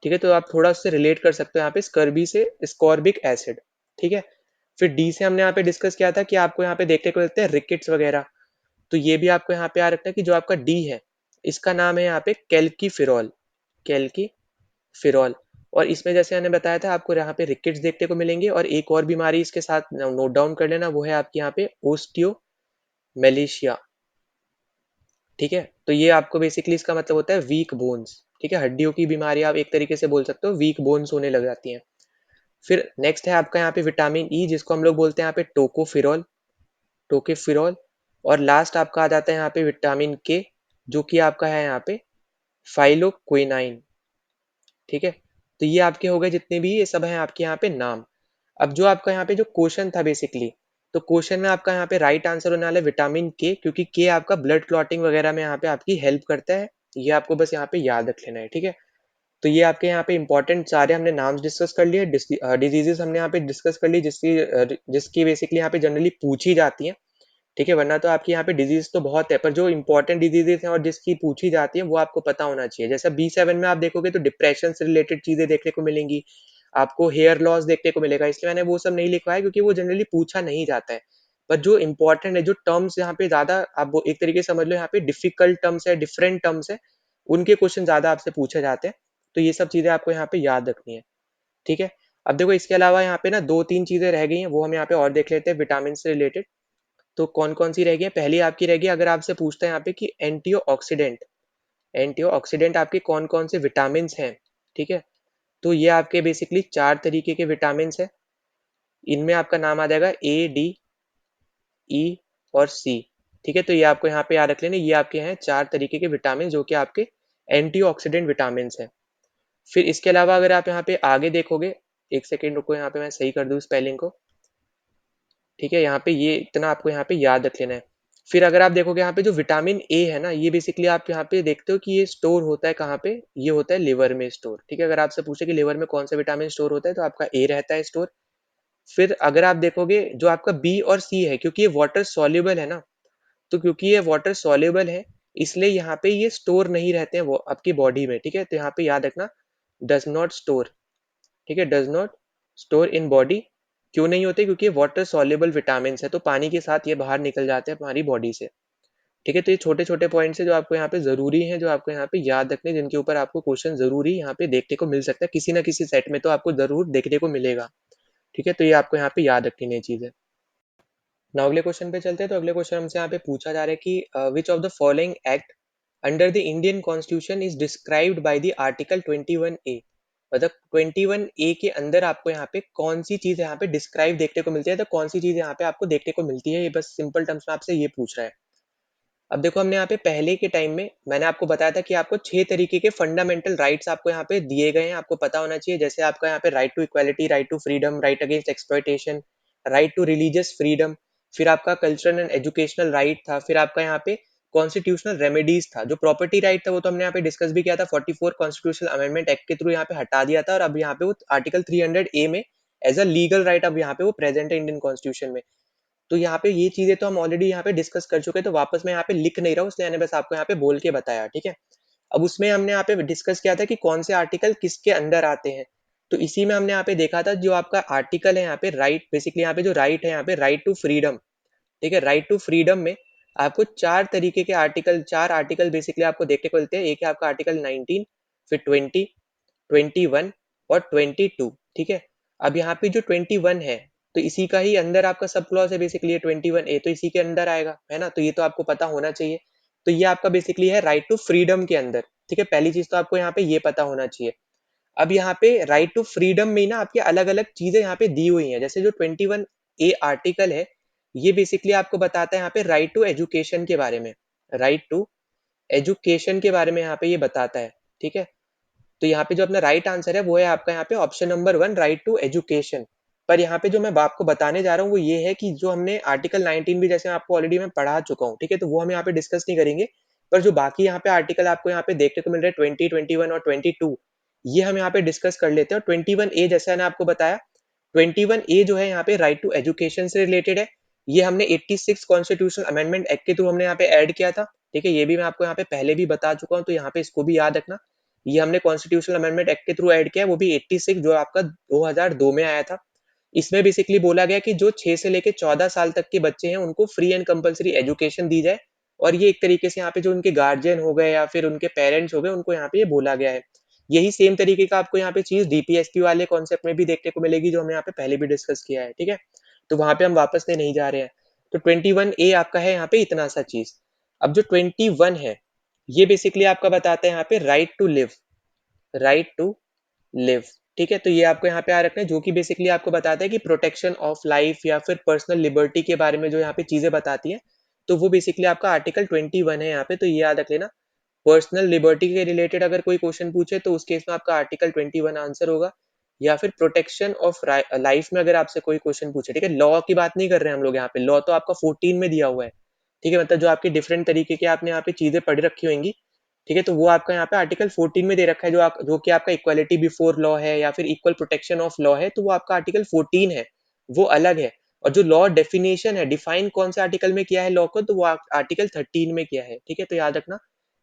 [SPEAKER 1] ठीक है, तो आप थोड़ा उससे रिलेट कर सकते हो यहाँ पे स्कर्बी से स्कॉर्बिक एसिड। ठीक है, फिर डी से हमने यहाँ पे डिस्कस किया था कि आपको यहाँ पे देखने को मिलते हैं रिकेट्स वगैरह, तो ये भी आपको यहाँ पे याद रखना है कि जो आपका डी है इसका नाम है यहाँ पे कैल्कीफिरॉल। कैल्कीफिरॉल, और इसमें जैसे मैंने बताया था आपको यहाँ पे रिकेट्स देखने को मिलेंगे, और एक और बीमारी इसके साथ नोट डाउन कर लेना, वो है आपकी यहाँ पे ओस्टियो मेलेशिया। ठीक है, तो ये आपको बेसिकली इसका मतलब होता है वीक बोन्स। ठीक है, हड्डियों की बीमारी आप एक तरीके से बोल सकते हो, वीक बोन्स होने लग जाती हैं। फिर नेक्स्ट है आपका यहाँ पे विटामिन ई, जिसको हम लोग बोलते हैं यहाँ पे टोकोफिरॉल, टोकेफिरॉल। और लास्ट आपका आ जाता है यहाँ पे विटामिन के, जो कि आपका है यहाँ पे फाइलोक्विनाइन। ठीक है, तो ये आपके हो गए जितने भी, ये सब हैं आपके यहाँ पे नाम। अब जो आपका यहाँ पे जो क्वेश्चन था बेसिकली, तो क्वेश्चन में आपका यहाँ पे राइट आंसर होने वाला है विटामिन के, क्योंकि के आपका ब्लड क्लॉटिंग वगैरह में यहाँ पे आपकी हेल्प करता है। ये आपको बस यहाँ पे याद रख लेना है। ठीक है, तो ये आपके यहाँ पे इंपॉर्टेंट सारे हमने नाम्स डिस्कस कर लिए, डिजीजेस हमने यहाँ पे डिस्कस कर ली, जिसकी बेसिकली यहाँ पे जनरली पूछी जाती है। ठीक है, वरना तो आपकी यहाँ पे डिजीज तो बहुत है, पर जो इंपॉर्टेंट डिजीजेस हैं और जिसकी पूछी जाती है वो आपको पता होना चाहिए। जैसे बी7 में आप देखोगे तो डिप्रेशन से रिलेटेड चीजें देखने को मिलेंगी, आपको हेयर लॉस देखने को मिलेगा, इसलिए मैंने वो सब नहीं लिखवाया क्योंकि वो जनरली पूछा नहीं जाता है। पर जो इंपॉर्टेंट है, जो टर्म्स यहाँ पे ज्यादा आप वो एक तरीके से समझ लो यहाँ पे डिफिकल्ट टर्म्स है, डिफरेंट टर्म्स है, उनके क्वेश्चन ज्यादा आपसे पूछे जाते हैं। तो ये सब चीजें आपको यहाँ पे याद रखनी है। ठीक है, अब देखो इसके अलावा यहाँ पे ना 2-3 चीजें रह गई हैं, वो हम यहाँ पे और देख लेते हैं विटामिन से रिलेटेड। तो कौन कौन सी रह गई है, पहली आपकी रह गई, अगर आपसे पूछते हैं यहाँ पे कि एंटीऑक्सीडेंट, एंटीऑक्सीडेंट आपके कौन कौन से विटामिन हैं। ठीक है, तो ये आपके बेसिकली 4 तरीके के विटामिन है। इनमें आपका नाम आ जाएगा ए, डी, ई और सी। ठीक है, तो ये आपको यहाँ पे याद रख लेना, ये आपके हैं 4 तरीके के विटामिन जो कि आपके एंटीऑक्सीडेंट विटामिन हैं। फिर इसके अलावा अगर आप यहाँ पे आगे देखोगे, एक सेकेंड रुको, यहाँ पे मैं सही कर दूं स्पेलिंग को। ठीक है, यहाँ पे ये इतना आपको यहाँ पे याद रख लेना है। फिर अगर आप देखोगे यहाँ पे जो विटामिन ए है ना, ये बेसिकली आप यहाँ पे देखते हो कि ये स्टोर होता है कहाँ पे, ये होता है लिवर में स्टोर। ठीक है, अगर आपसे पूछे कि लिवर में कौन सा विटामिन स्टोर होता है, तो आपका ए रहता है स्टोर। फिर अगर आप देखोगे जो आपका बी और सी है, क्योंकि ये वाटर सॉल्युबल है ना, तो क्योंकि ये वाटर सॉल्युबल है, इसलिए यहाँ पे ये स्टोर नहीं रहते हैं वो आपकी बॉडी में। ठीक है, तो यहाँ पे याद रखना डज नॉट स्टोर। ठीक है, does not store in body. क्यों नहीं होते, क्योंकि वाटर सॉल्युबल विटामिन है, तो पानी के साथ ये बाहर निकल जाते हैं हमारी बॉडी से। ठीक है, तो ये छोटे छोटे पॉइंट्स है जो आपको यहाँ पे जरूरी है, जो आपको यहाँ पे याद रखने, जिनके ऊपर आपको क्वेश्चन जरूरी यहाँ पे देखने को मिल सकता है, किसी ना किसी सेट में तो आपको जरूर देखने को मिलेगा। ठीक है, तो ये आपको यहाँ पे याद रखनी है चीजें। नाउ अगले क्वेश्चन पे चलते हैं। तो अगले क्वेश्चन हमसे यहाँ पे पूछा जा रहा है कि which of the following act under the Indian constitution is described by the article 21A। मतलब 21A के अंदर आपको यहाँ पे कौन सी चीज यहाँ पे डिस्क्राइब देखने को मिलती है, तो कौन सी चीज यहाँ पे आपको देखने को मिलती है, ये बस सिंपल टर्म्स में आपसे ये पूछ रहा है। अब देखो हमने यहाँ पे पहले के टाइम में मैंने आपको बताया था कि आपको 6 तरीके के फंडामेंटल राइट्स आपको यहाँ पे दिए गए हैं, आपको पता होना चाहिए। जैसे आपका यहाँ पे right to equality, right to freedom, right against exploitation, right to religious freedom, फिर आपका कल्चरल एंड एजुकेशनल राइट था, फिर आपका यहाँ पे कॉन्स्टिट्यूशनल रेमेडीज था। जो प्रॉपर्टी राइट था वो तो हमने यहाँ पे डिस्कस भी किया था, 44 कॉन्स्टिट्यूशनल अमेंडमेंट एक्ट के थ्रू यहाँ पे हटा दिया था, और अब यहाँ पे वो आर्टिकल 300A में एज अ लीगल राइट अब यहाँ पे वो प्रेजेंट है इंडियन कॉन्स्टिट्यूशन में। तो यहाँ पे ये चीजें तो हम ऑलरेडी यहाँ पे डिस्कस कर चुके हैं, तो वापस मैं यहाँ पे लिख नहीं रहा हूँ, इसलिए मैंने बस आपको यहाँ पे बोल के बताया। ठीक है, अब उसमें हमने यहाँ पे डिस्कस किया था कि कौन से आर्टिकल किसके अंडर आते हैं। तो इसी में हमने यहाँ पे देखा था जो आपका आर्टिकल है यहाँ पे राइट, बेसिकली यहाँ पे जो राइट है यहाँ पे राइट टू फ्रीडम। ठीक है, राइट टू फ्रीडम में आपको 4 तरीके के आर्टिकल, 4 आर्टिकल बेसिकली आपको देखने को मिलते हैं। एक है आपका आर्टिकल 19, फिर 20, 21 और 22, ठीक है। अब यहाँ पे जो 21 है, तो इसी का ही अंदर आपका सब क्लॉज है बेसिकली, 21A तो इसी के अंदर आएगा, है ना। तो ये तो आपको पता होना चाहिए। तो ये आपका बेसिकली है राइट टू फ्रीडम के अंदर, ठीक है। पहली चीज तो आपको यहाँ पे ये पता होना चाहिए। अब यहाँ पे राइट टू फ्रीडम में ना आपके अलग अलग चीजें यहाँ पे दी हुई हैं। जैसे जो 21A आर्टिकल है, ये बेसिकली आपको बताता है यहाँ पे राइट टू एजुकेशन के बारे में, राइट टू एजुकेशन के बारे में यहाँ पे ये बताता है, ठीक है। तो यहाँ पे जो अपना राइट आंसर है वो है आपका यहाँ पे option number 1, right to education. पर यहाँ पे जो मैं आपको बताने जा रहा हूँ वो ये है कि जो हमने आर्टिकल 19 भी जैसे आपको ऑलरेडी मैं पढ़ा चुका हूँ, ठीक है। तो वो हम यहाँ पे डिस्कस नहीं करेंगे। पर जो बाकी यहाँ पे आर्टिकल आपको यहाँ पे देखने को मिल रहे हैं 20, 21 और 22, ये हम यहाँ पे डिस्कस कर लेते हैं। और 21A जैसा मैंने आपको बताया, 21A जो है यहाँ पे राइट टू एजुकेशन से रिलेटेड है। ये हमने 86 कॉन्स्टिट्यूशनल अमेंडमेंट एक्ट के थ्रू हमने यहाँ पे ऐड किया था, ठीक है। ये भी मैं आपको यहाँ पे पहले भी बता चुका हूँ, तो यहाँ पे इसको भी याद रखना। ये हमने कॉन्स्टिट्यूशनल अमेंडमेंट एक्ट के थ्रू ऐड किया है, वो भी 86 जो आपका 2002 में आया था। इसमें बेसिकली बोला गया कि जो 6 से लेके 14 साल तक के बच्चे हैं उनको फ्री एंड कंपलसरी एजुकेशन दी जाए। और ये एक तरीके से यहाँ पे जो उनके गार्जियन हो गए या फिर उनके पेरेंट्स हो गए, उनको यहाँ पे ये बोला गया है। यही सेम तरीके का आपको यहाँ पे चीज डीपीएसपी वाले कॉन्सेप्ट में भी देखने को मिलेगी, जो हमने यहाँ पे पहले भी डिस्कस किया है, ठीक है। तो वहां पे हम वापस से नहीं जा रहे हैं। तो 21A आपका है यहाँ पे इतना सा चीज। अब जो 21 है, ये बेसिकली आपका बताता है यहाँ पे right to live, right to live, ठीक है। तो ये आपको यहाँ पे आ रखना है, जो कि बेसिकली आपको बताता है कि प्रोटेक्शन ऑफ लाइफ या फिर पर्सनल लिबर्टी के बारे में जो यहाँ पे चीजें बताती है। तो वो बेसिकली आपका आर्टिकल 21 है यहाँ पे, तो ये याद रख लेना। पर्सनल लिबर्टी के रिलेटेड अगर कोई क्वेश्चन पूछे तो उस केस में आपका आर्टिकल 21 आंसर होगा। या फिर प्रोटेक्शन ऑफ लाइफ में अगर आपसे कोई क्वेश्चन पूछे, ठीक है। लॉ की बात नहीं कर रहे हैं हम लोग यहाँ पे, लॉ तो आपका 14 में दिया हुआ है, ठीक है। मतलब जो आपके डिफरेंट तरीके के आपने यहाँ पे चीजें पढ़ रखी होंगी, ठीक है। तो वो आपका यहाँ पे आर्टिकल 14 में दे रखा है, जो कि आपका इक्वालिटी बिफोर लॉ है या फिर इक्वल प्रोटेक्शन ऑफ लॉ है, तो वो आपका आर्टिकल 14 है, वो अलग है। और जो लॉ डेफिनेशन है, डिफाइन कौन से आर्टिकल में किया है लॉ को, तो वो आर्टिकल 13 में किया है, ठीक है। तो याद रखना,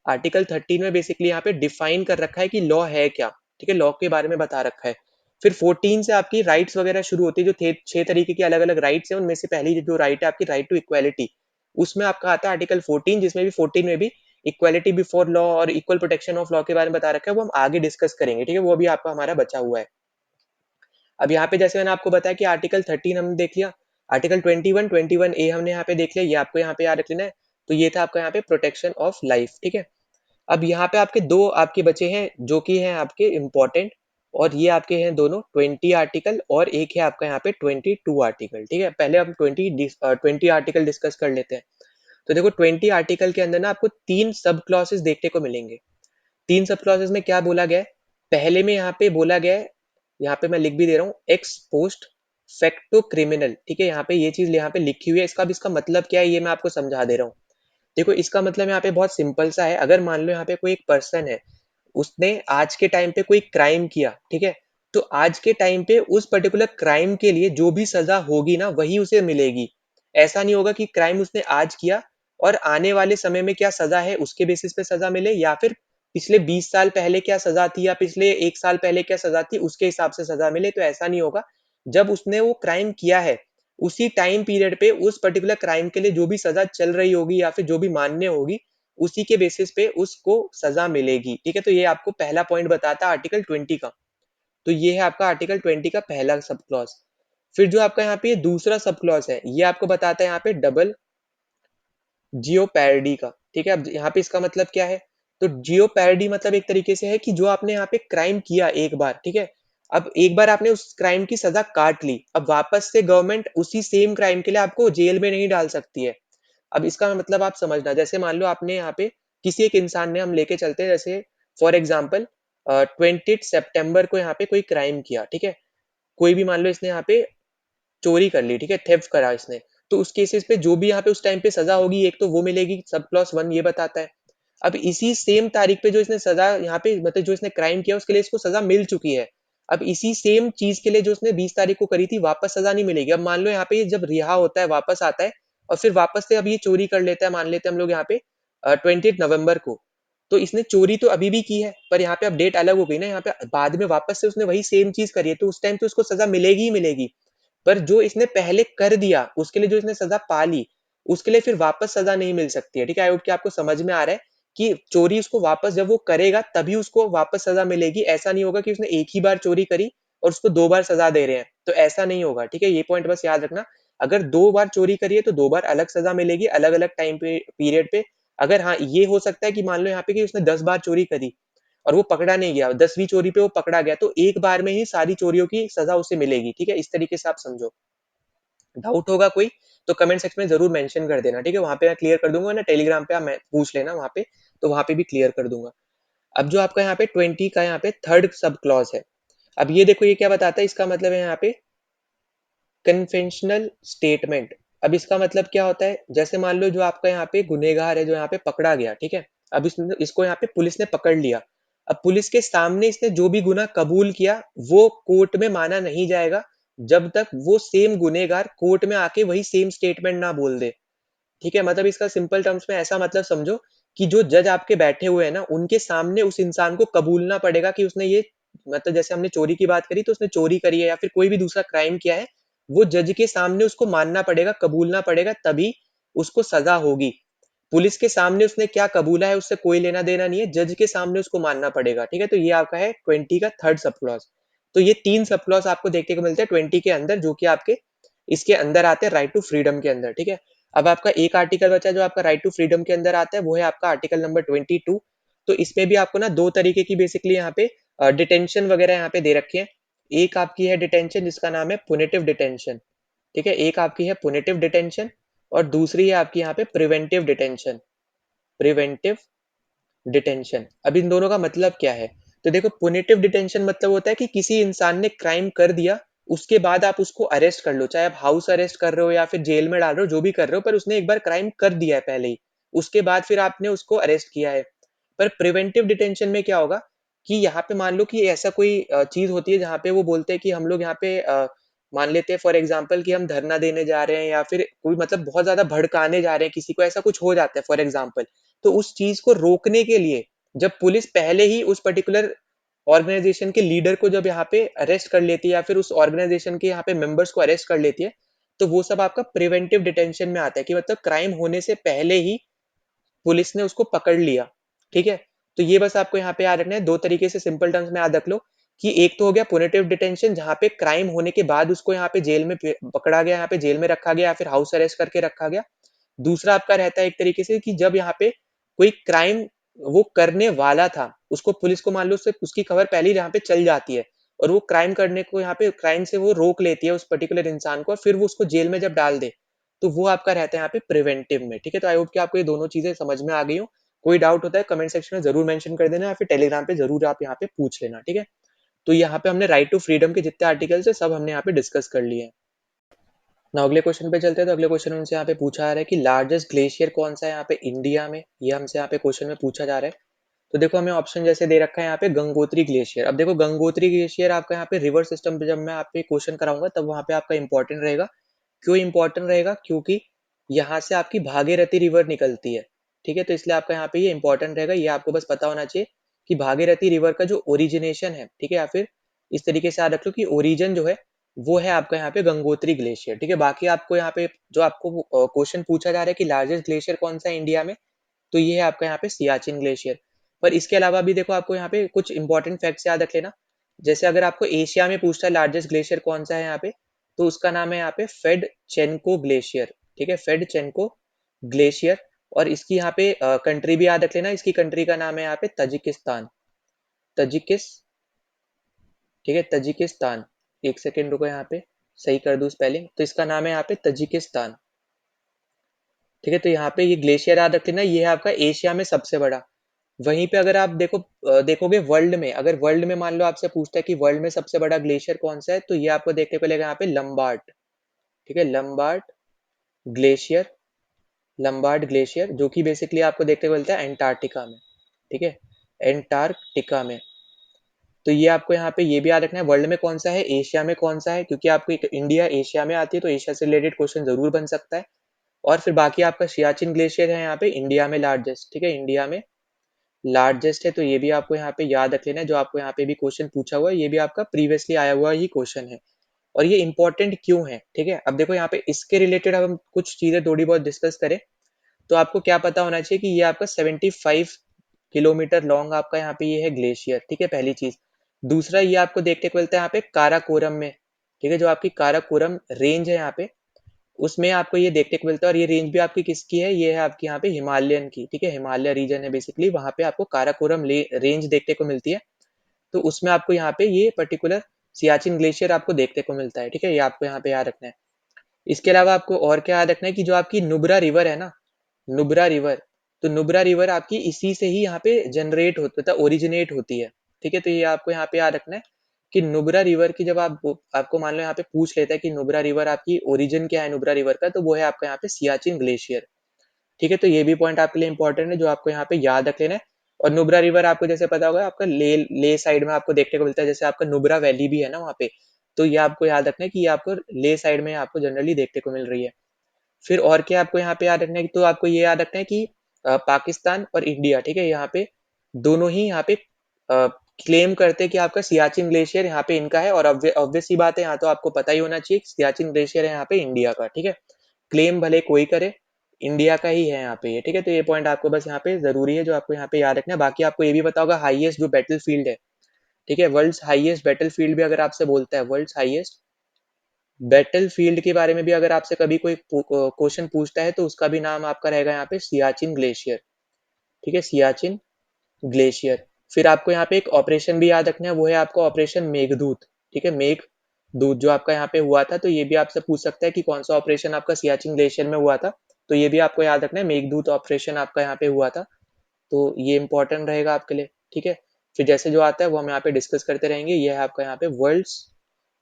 [SPEAKER 1] आर्टिकल 13 में बेसिकली यहाँ पे डिफाइन कर रखा है कि लॉ है क्या, ठीक है। लॉ के बारे में बता रखा है। फिर 14 से आपकी राइट्स वगैरह शुरू होती है, जो 6 तरीके की अलग अलग राइट्स है, उनमें से पहली जो राइट है आपकी राइट टू इक्वालिटी, उसमें आपका आता है आर्टिकल 14, जिसमें भी 14 में भी इक्वालिटी बिफोर लॉ और इक्वल प्रोटेक्शन ऑफ लॉ के बारे में बता रखा है। वो हम आगे डिस्कस करेंगे, ठीक है। वो भी आपका हमारा बचा हुआ है। अब यहाँ पे जैसे मैंने आपको बताया कि आर्टिकल 13 हमने देख लिया, आर्टिकल 21 हमने यहाँ पे देख लिया, ये आपको यहाँ पे याद रख लेना है। तो ये था आपका यहाँ पे प्रोटेक्शन ऑफ लाइफ, ठीक है। अब यहाँ पे आपके दो आपके बचे हैं जो कि हैं आपके इम्पोर्टेंट, और ये आपके हैं दोनों 20 आर्टिकल, और एक है आपका यहाँ पे 22 आर्टिकल, ठीक है। पहले हम 20 आर्टिकल डिस्कस कर लेते हैं। तो देखो 20 आर्टिकल के अंदर ना आपको 3 सब क्लॉसेस देखने को मिलेंगे। 3 सब क्लॉसेस में क्या बोला गया है? पहले में यहाँ पे बोला गया है, यहाँ पे मैं लिख भी दे रहा हूँ, एक्स पोस्ट फैक्टो क्रिमिनल, ठीक है। यहाँ पे ये चीज यहाँ पे लिखी हुई है, इसका भी इसका मतलब क्या है ये मैं आपको समझा दे रहा हूँ। देखो इसका मतलब यहाँ पे बहुत सिंपल सा है। अगर मान लो यहाँ पे कोई एक पर्सन है, उसने आज के टाइम पे कोई क्राइम किया, ठीक है। तो आज के टाइम पे उस पर्टिकुलर क्राइम के लिए जो भी सजा होगी ना, वही उसे मिलेगी। ऐसा नहीं होगा कि क्राइम उसने आज किया और आने वाले समय में क्या सजा है उसके बेसिस पे सजा मिले, या फिर पिछले 20 साल पहले क्या सजा थी या पिछले 1 साल पहले क्या सजा थी उसके हिसाब से सजा मिले। तो ऐसा नहीं होगा। जब उसने वो क्राइम किया है, उसी टाइम पीरियड पे उस पर्टिकुलर क्राइम के लिए जो भी सजा चल रही होगी या फिर जो भी मान्य होगी, उसी के बेसिस पे उसको सजा मिलेगी, ठीक है। तो ये आपको पहला पॉइंट बताता है आर्टिकल 20 का। तो ये है आपका आर्टिकल 20 का पहला सब क्लॉज। फिर जो आपका यहाँ पे दूसरा सब क्लॉज है, ये आपको बताता है यहाँ पे डबल जियो पैरिडी का, ठीक है। अब यहाँ पे इसका मतलब क्या है? तो जियो पैरिडी मतलब एक तरीके से है कि जो आपने यहाँ पे क्राइम किया एक बार, ठीक है। अब एक बार आपने उस क्राइम की सजा काट ली, अब वापस से गवर्नमेंट उसी सेम क्राइम के लिए आपको जेल में नहीं डाल सकती है। अब इसका मतलब आप समझना, जैसे मान लो आपने यहाँ पे किसी एक इंसान ने, हम लेके चलते हैं जैसे फॉर एग्जाम्पल 20 सितंबर को यहाँ पे कोई क्राइम किया, ठीक है। कोई भी मान लो इसने यहाँ पे चोरी कर ली, ठीक है, थेफ्ट करा इसने। तो उस केसेस पे जो भी यहाँ पे उस टाइम पे सजा होगी, एक तो वो मिलेगी, सब क्लॉज 1 ये बताता है। अब इसी सेम तारीख पे जो इसने सजा यहाँ पे मतलब जो इसने क्राइम किया उसके लिए इसको सजा मिल चुकी है। अब इसी सेम चीज के लिए जो उसने 20 तारीख को करी थी वापस सजा नहीं मिलेगी। अब मान लो यहाँ पे ये जब रिहा होता है, वापस आता है और फिर वापस से अब ये चोरी कर लेता है, मान लेते हैं हम लोग यहाँ पे 20 नवंबर को। तो इसने चोरी तो अभी भी की है, पर यहाँ पे अब डेट अलग हो गई ना, यहाँ पे बाद में वापस से उसने वही सेम चीज करी है, तो उस टाइम तो उसको सजा मिलेगी ही मिलेगी। पर जो इसने पहले कर दिया उसके लिए जो इसने सजा पा ली, उसके लिए फिर वापस सजा नहीं मिल सकती है, ठीक है। आई होप कि आपको समझ में आ रहा है कि चोरी उसको वापस जब वो करेगा तभी उसको वापस सजा मिलेगी। ऐसा नहीं होगा कि उसने एक ही बार चोरी करी और उसको 2 बार सजा दे रहे हैं, तो ऐसा नहीं होगा, ठीक है? ये पॉइंट बस याद रखना। अगर 2 बार चोरी करी है तो 2 बार अलग सजा मिलेगी, अलग-अलग टाइम पे पीरियड पे। अगर हाँ, ये हो सकता है कि मान लो यहाँ पे कि उसने 10 बार चोरी करी और वो पकड़ा नहीं गया, 10वीं चोरी पे वो पकड़ा गया, तो एक बार में ही सारी चोरियों की सजा उसे मिलेगी, ठीक है? इस तरीके से आप समझो। डाउट होगा कोई तो कमेंट सेक्शन में ज़रूर मेंशन कर देना, ठीक है? वहाँ पे मैं क्लियर कर दूँगा, ना टेलीग्राम पे आप मैं पूछ लेना वहाँ पे, तो वहाँ पे भी क्लियर कर दूँगा। अब जो आपका यहाँ पे 20 का यहाँ पे थर्ड सब क्लॉज़ है। अब ये देखो ये क्या बताता है, इसका मतलब है यहाँ पे कन्वेंशनल स्टेटमेंट। अब इसका मतलब क्या होता है, जैसे मान लो जो आपका यहाँ पे गुनहगार है जो यहाँ पे पकड़ा गया, ठीक है? अब इसको यहाँ पे पुलिस ने पकड़ लिया। अब पुलिस के सामने इसने जो भी गुनाह कबूल किया वो कोर्ट में माना नहीं जाएगा जब तक वो सेम गुनहगार कोर्ट में आके वही सेम स्टेटमेंट ना बोल दे। ठीक है? मतलब इसका सिंपल टर्म्स में ऐसा मतलब समझो कि जो जज आपके बैठे हुए हैं ना, उनके सामने उस इंसान को कबूलना पड़ेगा कि उसने ये मतलब जैसे हमने चोरी की बात करी तो उसने चोरी करी है या फिर कोई भी दूसरा क्राइम किया है, वो जज के सामने उसको मानना पड़ेगा, कबूलना पड़ेगा तभी उसको सज़ा होगी। पुलिस के सामने उसने क्या कबूला है उससे कोई लेना-देना नहीं है, जज के सामने उसको मानना पड़ेगा, ठीक है? तो ये आपका है 20 का थर्ड सब क्लॉज़। तो ये 3 सब क्लॉज़ आपको देखने को मिलते हैं 20 के अंदर जो कि आपके इसके अंदर आते हैं राइट टू फ्रीडम के अंदर, ठीक है? अब आपका एक आर्टिकल बचा जो आपका राइट टू फ्रीडम के अंदर आता है, वो है आपका आर्टिकल नंबर 22। तो इसमें भी आपको ना 2 तरीके की बेसिकली यहाँ पे डिटेंशन वगैरह यहाँ पे दे रखी है। एक आपकी है डिटेंशन जिसका नाम है पुनिटिव डिटेंशन, ठीक है? एक आपकी है पुनिटिव डिटेंशन और दूसरी है आपकी यहाँ पे प्रिवेंटिव डिटेंशन। Preventive detention. अब इन दोनों का मतलब क्या है? तो देखो पुनिटिव डिटेंशन मतलब होता है कि किसी इंसान ने क्राइम कर दिया, उसके बाद आप उसको अरेस्ट कर लो, चाहे आप हाउस अरेस्ट कर रहे हो या फिर जेल में डाल रहे हो, जो भी कर रहे हो, पर उसने एक बार क्राइम कर दिया है पहले ही। उसके बाद फिर आपने उसको अरेस्ट किया है। पर प्रिवेंटिव डिटेंशन में क्या होगा कि यहाँ पे मान लो कि ऐसा कोई चीज़ होती है जहाँ पे वो बोलते हैं कि हम लोग यहाँ पे मान लेते हैं फॉर एग्ज़ाम्पल कि हम धरना देने जा रहे हैं या फिर कोई मतलब बहुत ज़्यादा भड़काने जा रहे हैं किसी को, ऐसा कुछ हो जाता है फॉर एग्ज़ाम्पल। तो उस चीज़ को रोकने के लिए जब पुलिस पहले ही उस पर्टिकुलर ऑर्गेनाइजेशन के लीडर को जब यहाँ पे अरेस्ट कर लेती है या फिर उस ऑर्गेनाइजेशन के यहाँ पे मेंबर्स को अरेस्ट कर लेती है, तो वो सब आपका प्रिवेंटिव डिटेंशन में आता है कि मतलब क्राइम होने से पहले ही पुलिस ने उसको पकड़ लिया, ठीक है? तो ये बस आपको यहाँ पे याद रखना है, 2 तरीके से सिंपल टर्म्स में याद रख लो कि एक तो हो गया पुनिटिव डिटेंशन जहाँ पे क्राइम होने के बाद उसको यहाँ पे जेल में पकड़ा गया, यहाँ पे जेल में रखा गया या फिर हाउस अरेस्ट करके रखा गया। दूसरा आपका रहता है एक तरीके से कि जब यहाँ पे कोई क्राइम वो करने वाला था, उसको पुलिस को मान लो उससे उसकी खबर पहले ही यहाँ पे चल जाती है और वो क्राइम करने को यहाँ पे क्राइम से वो रोक लेती है उस पर्टिकुलर इंसान को और फिर वो उसको जेल में जब डाल दे, तो वो आपका रहता है यहाँ पे प्रिवेंटिव में, ठीक है? तो आई होप कि आपको ये दोनों चीज़ें समझ में आ गई हों। कोई डाउट होता है कमेंट सेक्शन में ज़रूर मेंशन कर देना या फिर टेलीग्राम पे ज़रूर आप यहाँ पे पूछ लेना, ठीक है? तो यहाँ पे हमने राइट टू फ्रीडम के जितने आर्टिकल्स हैं सब हमने यहाँ पे डिस्कस कर लिए हैं। नाउ अगले क्वेश्चन पे चलते हैं। तो अगले क्वेश्चन में हमसे यहाँ पे पूछा जा रहा है कि लार्जेस्ट ग्लेशियर कौन सा है यहाँ पे इंडिया में? ये हमसे यहाँ पे क्वेश्चन में पूछा जा रहा है। तो देखो हमें ऑप्शन जैसे दे रखा है यहाँ पे गंगोत्री ग्लेशियर। अब देखो गंगोत्री ग्लेशियर आपका यहाँ पे रिवर सिस्टम पे जब मैं आप पे क्वेश्चन कराऊंगा तब वहाँ पे आपका इंपॉर्टेंट रहेगा। क्यों इंपॉर्टेंट रहेगा? क्योंकि यहाँ से आपकी भागीरथी रिवर निकलती है, ठीक है? तो इसलिए आपका यहाँ पे ये इंपॉर्टेंट रहेगा। ये आपको बस पता होना चाहिए कि भागीरथी रिवर का जो ओरिजिनेशन है, ठीक है? या फिर इस तरीके से याद रख लो कि ओरिजिन जो है वो है आपका यहाँ पे गंगोत्री ग्लेशियर, ठीक है? बाकी आपको यहाँ पे जो आपको क्वेश्चन पूछा जा रहा है कि लार्जेस्ट ग्लेशियर कौन सा है इंडिया में, तो ये है आपका यहाँ पे सियाचिन ग्लेशियर। पर इसके अलावा भी देखो आपको यहाँ पे कुछ इंपॉर्टेंट फैक्ट्स याद रख लेना। जैसे अगर आपको एशिया में पूछता है लार्जेस्ट ग्लेशियर कौन सा है यहाँ पे, तो उसका नाम है यहाँ पे फेडचेनको ग्लेशियर, ठीक है? फेडचेनको ग्लेशियर। और इसकी यहाँ पे कंट्री भी याद रख लेना, इसकी कंट्री का नाम है यहाँ पे तजिकिस्तान। तजिकिस ठीक है, तजिकिस्तान। एक सेकेंड रुको यहाँ पे सही कर दूं स्पेलिंग। तो इसका नाम है यहाँ पे तजिकिस्तान, ठीक है? तो यहाँ पे ये ग्लेशियर याद रख लेना, ये है आपका एशिया में सबसे बड़ा। वहीं पे अगर आप देखोगे वर्ल्ड में, अगर वर्ल्ड में मान लो आपसे पूछता है कि वर्ल्ड में सबसे बड़ा ग्लेशियर कौन सा है, तो ये आपको देखने को मिलेगा यहाँ पे लंबार्ट, ठीक है? लंबार्ट ग्लेशियर, लंबार्ड ग्लेशियर जो कि बेसिकली आपको देखने को मिलता है एंटार्क्टिका में, ठीक है? एंटार्क्टिका में। तो ये आपको यहाँ पे ये भी याद रखना है वर्ल्ड में कौन सा है, एशिया में कौन सा है, क्योंकि आपको एक इंडिया एशिया में आती है तो एशिया से रिलेटेड क्वेश्चन जरूर बन सकता है। और फिर बाकी आपका सियाचिन ग्लेशियर है यहाँ पे इंडिया में लार्जेस्ट, ठीक है? इंडिया में लार्जेस्ट है, तो ये भी आपको यहाँ पे याद रख लेना है। जो आपको यहाँ पे भी क्वेश्चन पूछा हुआ है ये भी आपका प्रीवियसली आया हुआ ही क्वेश्चन है। और ये इंपॉर्टेंट क्यों है, ठीक है? अब देखो यहाँ पे इसके रिलेटेड अब हम कुछ चीजें थोड़ी बहुत डिस्कस करें तो आपको क्या पता होना चाहिए कि ये आपका 75 किलोमीटर लॉन्ग आपका यहाँ पे ये है ग्लेशियर, ठीक है, पहली चीज। दूसरा ये आपको देखने को मिलता है यहाँ पे काराकोरम में, ठीक है, जो आपकी काराकोरम रेंज है यहाँ पे, उसमें आपको ये देखने को मिलता है। और ये रेंज भी आपकी किसकी है, ये है आपकी यहाँ पे हिमालयन की, ठीक है, हिमालय रीजन है बेसिकली, वहां पे आपको काराकोरम रेंज देखने को मिलती है। तो उसमें आपको यहाँ पे ये पर्टिकुलर सियाचिन ग्लेशियर आपको देखने को मिलता है, ठीक है, ये आपको यहाँ पे याद रखना है। इसके अलावा आपको और क्या याद रखना है कि जो आपकी नुब्रा रिवर है ना, नुब्रा रिवर, तो नुब्रा रिवर आपकी इसी से ही यहाँ पे जनरेट होता है, ओरिजिनेट होती है, ठीक है। तो ये आपको यहाँ पे याद रखना है कि नुब्रा रिवर की जब आपको मान लो यहाँ पे पूछ लेता है कि नुब्रा रिवर आपकी ओरिजिन क्या है नुब्रा रिवर का, तो वो है आपका यहाँ पे सियाचिन ग्लेशियर, ठीक है। तो ये भी पॉइंट आपके लिए इंपॉर्टेंट है जो आपको यहाँ पे याद रख लेना है। और नुब्रा रिवर आपको जैसे पता होगा आपका ले साइड में आपको देखने को मिलता है, जैसे आपका नुब्रा वैली भी है ना वहाँ पे, तो ये आपको याद रखना है कि ये आपको ले साइड में आपको जनरली देखने को मिल रही है। फिर और क्या आपको यहाँ पे याद रखना है, तो आपको ये याद रखना है कि पाकिस्तान और इंडिया, ठीक है, यहाँ पे दोनों ही यहाँ पे क्लेम करते हैं कि आपका सियाचिन ग्लेशियर यहाँ पे इनका है। और ऑब्वियस सी बात है, यहाँ तो आपको पता ही होना चाहिए सियाचिन ग्लेशियर है यहाँ पे इंडिया का, ठीक है। क्लेम भले कोई करे, इंडिया का ही है यहाँ पे ये, ठीक है। तो ये पॉइंट आपको बस यहाँ पे जरूरी है जो आपको यहाँ पे याद रखना है। बाकी आपको ये भी पता होगा हाईएस्ट जो बैटल फील्ड है, ठीक है, वर्ल्ड हाईएस्ट बैटल फील्ड भी अगर आपसे बोलता है, वर्ल्ड हाईएस्ट बैटल फील्ड के बारे में भी अगर आपसे कभी कोई क्वेश्चन पूछता है, तो उसका भी नाम आपका रहेगा यहाँ पे सियाचिन ग्लेशियर, ठीक है, सियाचिन ग्लेशियर। फिर आपको यहाँ पे एक ऑपरेशन भी याद रखना है, वो है आपका ऑपरेशन मेघदूत, ठीक है, मेघदूत जो आपका यहाँ पे हुआ था। तो ये भी आपसे पूछ सकता है कि कौन सा ऑपरेशन आपका सियाचिन ग्लेशियर में हुआ था, तो ये भी आपको याद रखना है, मेघदूत ऑपरेशन आपका यहाँ पे हुआ था। तो ये इंपॉर्टेंट रहेगा आपके लिए, ठीक है। फिर जैसे जो आता है वो हम यहाँ पे डिस्कस करते रहेंगे। ये है आपका यहाँ पे world's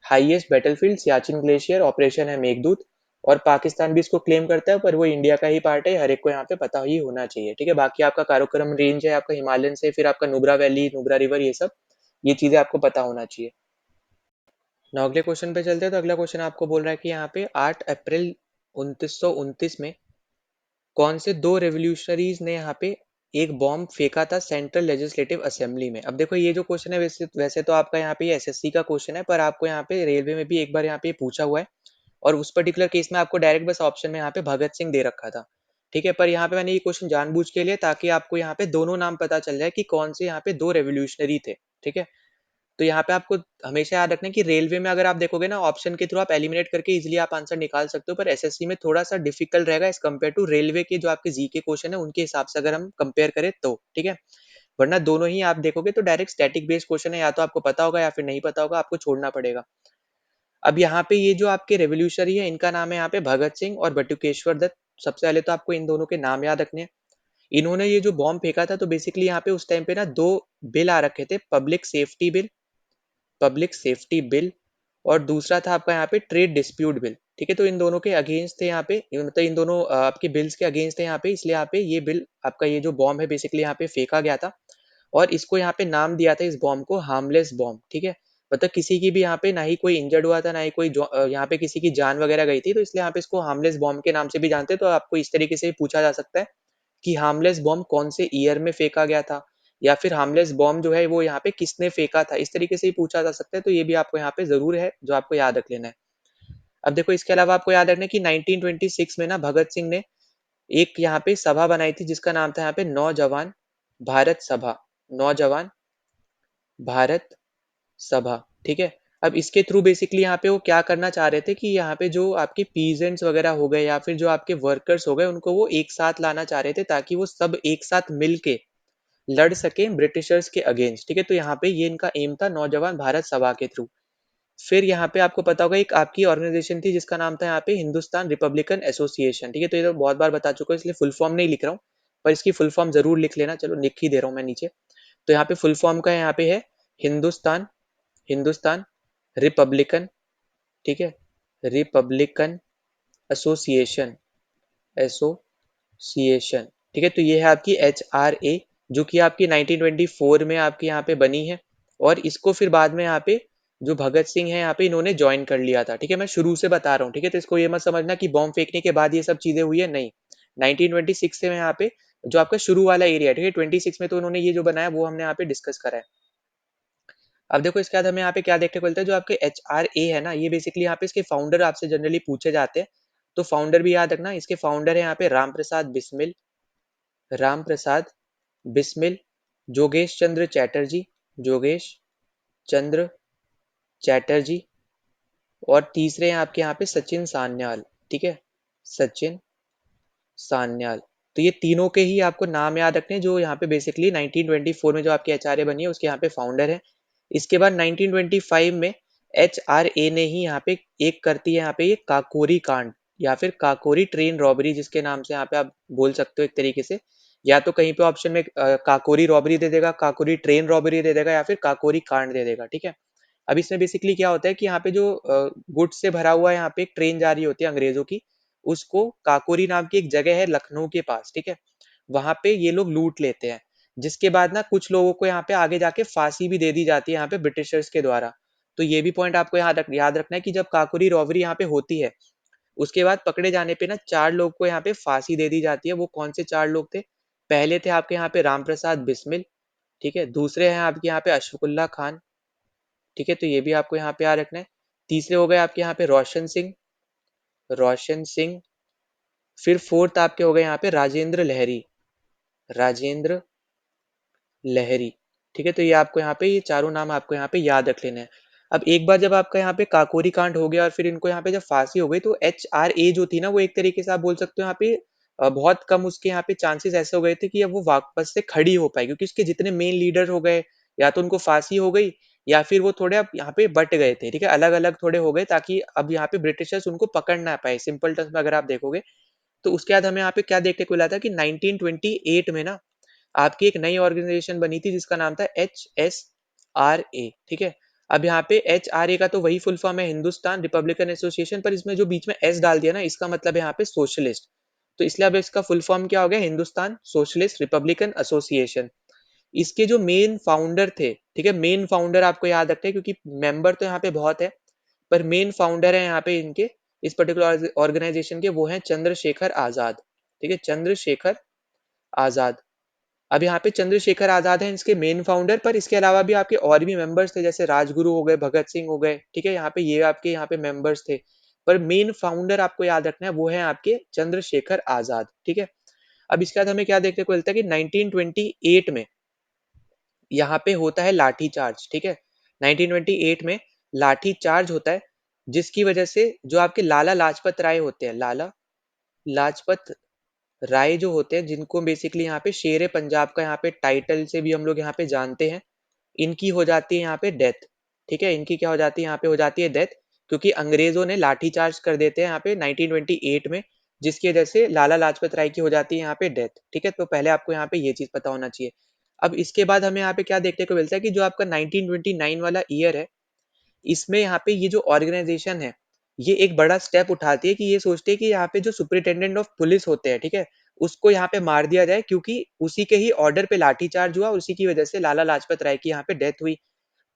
[SPEAKER 1] highest battlefield Siachen glacier, operation है मेघदूत। और पाकिस्तान भी इसको क्लेम करता है, पर वो इंडिया का ही पार्ट है, हर एक को यहाँ पे पता ही होना चाहिए, ठीक है। बाकी आपका काराकोरम रेंज है आपका हिमालयन से, फिर आपका नुब्रा वैली, नुब्रा रिवर, ये सब ये चीजें आपको पता होना चाहिए। ना अगले क्वेश्चन पे चलते हैं। तो अगला क्वेश्चन आपको बोल रहा है कि यहाँ पे 8 अप्रैल 1929 में कौन से दो रेवोल्यूशनरीज ने यहाँ पे एक बॉम्ब फेंका था सेंट्रल लेजिस्लेटिव असेंबली में। अब देखो ये जो क्वेश्चन है वैसे वैसे तो आपका यहाँ पे एसएससी का क्वेश्चन है, पर आपको यहाँ पे रेलवे में भी एक बार यहाँ पे पूछा हुआ है। और उस पर्टिकुलर केस में आपको डायरेक्ट बस ऑप्शन में यहाँ पे भगत सिंह दे रखा था, ठीक है। पर यहाँ पे मैंने ये क्वेश्चन जानबूझ के लिए ताकि आपको यहाँ पे दोनों नाम पता चल जाए कि कौन से यहाँ पे दो रेवोल्यूशनरी थे, ठीक है। तो यहाँ पे आपको हमेशा याद रखना है कि रेलवे में अगर आप देखोगे ना ऑप्शन के थ्रू आप एलिमिनेट करके इजीली आप आंसर निकाल सकते हो, पर एसएससी में थोड़ा सा डिफिकल्ट रहेगा एज कम्पेयर टू रेलवे के जो आपके जी के क्वेश्चन है उनके हिसाब से अगर हम कंपेयर करें तो, ठीक है। वरना दोनों ही आप देखोगे तो डायरेक्ट स्टैटिक बेस्ड क्वेश्चन है, या तो आपको पता होगा या फिर नहीं पता होगा, आपको छोड़ना पड़ेगा। अब यहाँ पे ये जो आपके रेवोल्यूशनरी है इनका नाम है यहाँ पे भगत सिंह और बटुकेश्वर दत्त। सबसे पहले तो आपको इन दोनों के नाम याद रखने हैं। इन्होंने ये जो बॉम्ब फेंका था, तो बेसिकली यहाँ पे उस टाइम पे ना दो बिल आ रखे थे, पब्लिक सेफ्टी बिल, और दूसरा था आपका यहाँ पे ट्रेड डिस्प्यूट बिल, ठीक है। तो इन दोनों के अगेंस्ट थे यहाँ पे, मतलब इन दोनों आपके बिल्स के अगेंस्ट थे यहाँ पे, इसलिए यहाँ पे ये बिल आपका ये जो बॉम्ब है बेसिकली यहाँ पे फेंका गया था। और इसको यहाँ पे नाम दिया था इस बॉम्ब को हार्मलेस बॉम्ब, ठीक है। मतलब किसी की भी यहाँ पे ना ही कोई इंजर्ड हुआ था, ना ही कोई यहाँ पे किसी की जान वगैरह गई थी, तो इसलिए यहाँ पे इसको हार्मलेस बॉम्ब के नाम से भी जानते हैं। तो आपको इस तरीके से पूछा जा सकता है कि हार्मलेस बॉम्ब कौन से ईयर में फेंका गया था, या फिर हार्मलेस बॉम्ब जो है वो यहाँ पे किसने फेंका था, इस तरीके से ही पूछा जा सकता है। तो ये भी आपको यहाँ पे जरूर है जो आपको याद रख लेना है। अब देखो इसके अलावा आपको याद रखना है कि 1926 में ना भगत सिंह ने एक यहाँ पे सभा बनाई थी जिसका नाम था यहाँ पे नौजवान भारत सभा, नौजवान भारत सभा, ठीक है। अब इसके थ्रू बेसिकली यहाँ पे वो क्या करना चाह रहे थे कि यहाँ पे जो आपके पीजेंट्स वगैरह हो गए या फिर जो आपके वर्कर्स हो गए उनको वो एक साथ लाना चाह रहे थे, ताकि वो सब एक साथ मिल के लड़ सके ब्रिटिशर्स के अगेंस्ट, ठीक है। तो यहाँ पे ये इनका एम था नौजवान भारत सभा के थ्रू। फिर यहाँ पे आपको पता होगा एक आपकी ऑर्गेनाइजेशन थी जिसका नाम था यहाँ पे हिंदुस्तान रिपब्लिकन एसोसिएशन, ठीक है। तो ये तो बहुत बार बता चुका हूँ इसलिए फुल फॉर्म नहीं लिख रहा हूँ, पर इसकी फुल फॉर्म जरूर लिख लेना, चलो लिख ही दे रहा हूँ मैं नीचे। तो यहाँ पे फुल फॉर्म का यहाँ पे है हिंदुस्तान हिंदुस्तान रिपब्लिकन, ठीक है, रिपब्लिकन एसोसिएशन, एसोसिएशन, ठीक है। तो ये है आपकी HRA, जो कि आपकी 1924 में आपकी यहाँ पे बनी है। और इसको फिर बाद में यहाँ पे जो भगत सिंह है यहाँ पे इन्होंने ज्वाइन कर लिया था, ठीक है। मैं शुरू से बता रहा हूँ, ठीक है। तो इसको ये मत समझना कि बॉम्ब फेंकने के बाद ये सब चीजें हुई है, नहीं। 1926 से यहाँ पे जो आपका शुरू वाला एरिया है, ठीक है, 26 में तो उन्होंने ये जो बनाया वो हमने यहाँ पे डिस्कस करा है। अब देखो इसके बाद हमें यहाँ पे क्या देखने को मिलता है, जो आपके HRA है ना, ये बेसिकली यहाँ पे इसके फाउंडर आपसे जनरली पूछे जाते हैं। तो फाउंडर भी याद रखना, इसके फाउंडर है यहाँ पे राम प्रसाद बिस्मिल, राम प्रसाद बिस्मिल। जोगेश चंद्र चैटर्जी, जोगेश चंद्र चैटर्जी। और तीसरे हैं आपके यहाँ पे सचिन सान्याल, ठीक है, सचिन सान्याल। तो ये तीनों के ही आपको नाम याद रखने हैं, जो यहाँ पे बेसिकली 1924 में जो आपकी एचआरए बनी है उसके यहाँ पे फाउंडर है। इसके बाद 1925 में एचआरए ने ही यहाँ पे एक करती है यहाँ पे ये काकोरी कांड, या फिर काकोरी ट्रेन रॉबरी, जिसके नाम से यहाँ पे आप बोल सकते हो एक तरीके से। या तो कहीं पे ऑप्शन में काकोरी रॉबरी दे देगा, काकोरी ट्रेन रॉबरी दे देगा, या फिर काकोरी कांड दे देगा, ठीक है। अब इसमें बेसिकली क्या होता है कि यहाँ पे जो गुड्स से भरा हुआ यहाँ पे एक ट्रेन जा रही होती है अंग्रेजों की, उसको काकोरी नाम की एक जगह है लखनऊ के पास, ठीक है, वहां पे ये लोग लूट लेते हैं। जिसके बाद ना कुछ लोगों को यहाँ पे आगे जाके फांसी भी दे दी जाती है यहाँ पे ब्रिटिशर्स के द्वारा। तो ये भी पॉइंट आपको याद रखना है कि जब काकोरी रॉबरी यहाँ पे होती है, उसके बाद पकड़े जाने पे ना 4 लोग को यहाँ पे फांसी दे दी जाती है। वो कौन से 4 लोग थे? पहले थे आपके यहाँ पे राम प्रसाद बिस्मिल, ठीक है। दूसरे हैं आपके यहाँ पे अशफाकुल्ला खान, ठीक है, तो ये भी आपको यहाँ पे याद रखना है। तीसरे हो गए आपके यहाँ पे रोशन सिंह, रोशन सिंह। फिर फोर्थ आपके हो गए यहाँ पे राजेंद्र लहरी, राजेंद्र लहरी, ठीक है। तो ये आपको यहाँ पे ये चारों नाम आपको यहाँ पे याद रख लेना है। अब एक बार जब आपका यहाँ पे काकोरी कांड हो गया और फिर इनको यहाँ पे जब फांसी हो गई, तो एचआरए जो थी ना, वो एक तरीके से आप बोल सकते हो यहाँ पे बहुत कम उसके यहाँ पे चांसेस ऐसे हो गए थे कि अब वो वापस से खड़ी हो पाई, क्योंकि उसके जितने मेन लीडर हो गए, या तो उनको फांसी हो गई, या फिर वो थोड़े अब यहाँ पे बट गए थे, ठीक है, अलग अलग थोड़े हो गए, ताकि अब यहाँ पे ब्रिटिशर्स उनको पकड़ ना पाए, सिंपल टर्म्स में अगर आप देखोगे। तो उसके बाद हमें यहाँ पे क्या देखने को मिला था कि 1928 में ना आपकी एक नई ऑर्गेनाइजेशन बनी थी जिसका नाम था HSRA, ठीक है। अब यहाँ पे HRA का तो वही फुल फॉर्म है, हिंदुस्तान रिपब्लिकन एसोसिएशन, पर इसमें जो बीच में एस डाल दिया ना, इसका मतलब है यहाँ पे सोशलिस्ट। तो इसलिए अब इसका फुल फॉर्म क्या हो गया? Hindustan socialist Republican association. इसके जो मेन फाउंडर थे, ठीक है, मेन फाउंडर आपको याद रखते हैं, क्योंकि मेंबर तो यहाँ पे बहुत है, पर मेन फाउंडर है यहाँ पे इनके इस पर्टिकुलर ऑर्गेनाइजेशन के, वो हैं चंद्रशेखर आजाद, ठीक है, चंद्रशेखर आजाद। अब यहाँ पे चंद्रशेखर आजाद हैं इसके मेन फाउंडर, पर इसके अलावा भी आपके और भी मेंबर्स थे, जैसे राजगुरु हो गए, भगत सिंह हो गए, ठीक है, यहाँ पे ये आपके यहाँ पे मेंबर्स थे। पर मेन फाउंडर आपको याद रखना है, वो है आपके चंद्रशेखर आजाद, ठीक है। अब इसके बाद हमें क्या देखने को मिलता है कि 1928 में यहाँ पे होता है लाठी चार्ज, ठीक है। 1928 में लाठी चार्ज होता है, जिसकी वजह से जो आपके लाला लाजपत राय होते हैं, लाला लाजपत राय जो होते हैं, जिनको बेसिकली यहाँ पे शेर पंजाब का यहाँ पे टाइटल से भी हम लोग यहाँ पे जानते हैं, इनकी हो जाती है यहाँ पे डेथ, ठीक है, इनकी क्या हो जाती है? यहाँ पे हो जाती है डेथ, क्योंकि अंग्रेजों ने लाठीचार्ज कर देते हैं यहाँ पे 1928 में, जिसकी वजह से लाला लाजपत राय की हो जाती है यहाँ पे डेथ, ठीक है। तो पहले आपको यहाँ पे ये चीज पता होना चाहिए। अब इसके बाद हमें यहाँ पे क्या देखने को मिलता है कि जो आपका 1929 वाला ईयर है, इसमें यहाँ पे ये जो ऑर्गेनाइजेशन है, ये एक बड़ा स्टेप उठाती है कि ये सोचती है कि यहाँ पे जो सुपरिटेंडेंट ऑफ पुलिस होते हैं, ठीक है, उसको यहाँ पे मार दिया जाए, क्योंकि उसी के ही ऑर्डर पे लाठीचार्ज हुआ, उसी की वजह से लाला लाजपत राय की यहाँ पे डेथ हुई।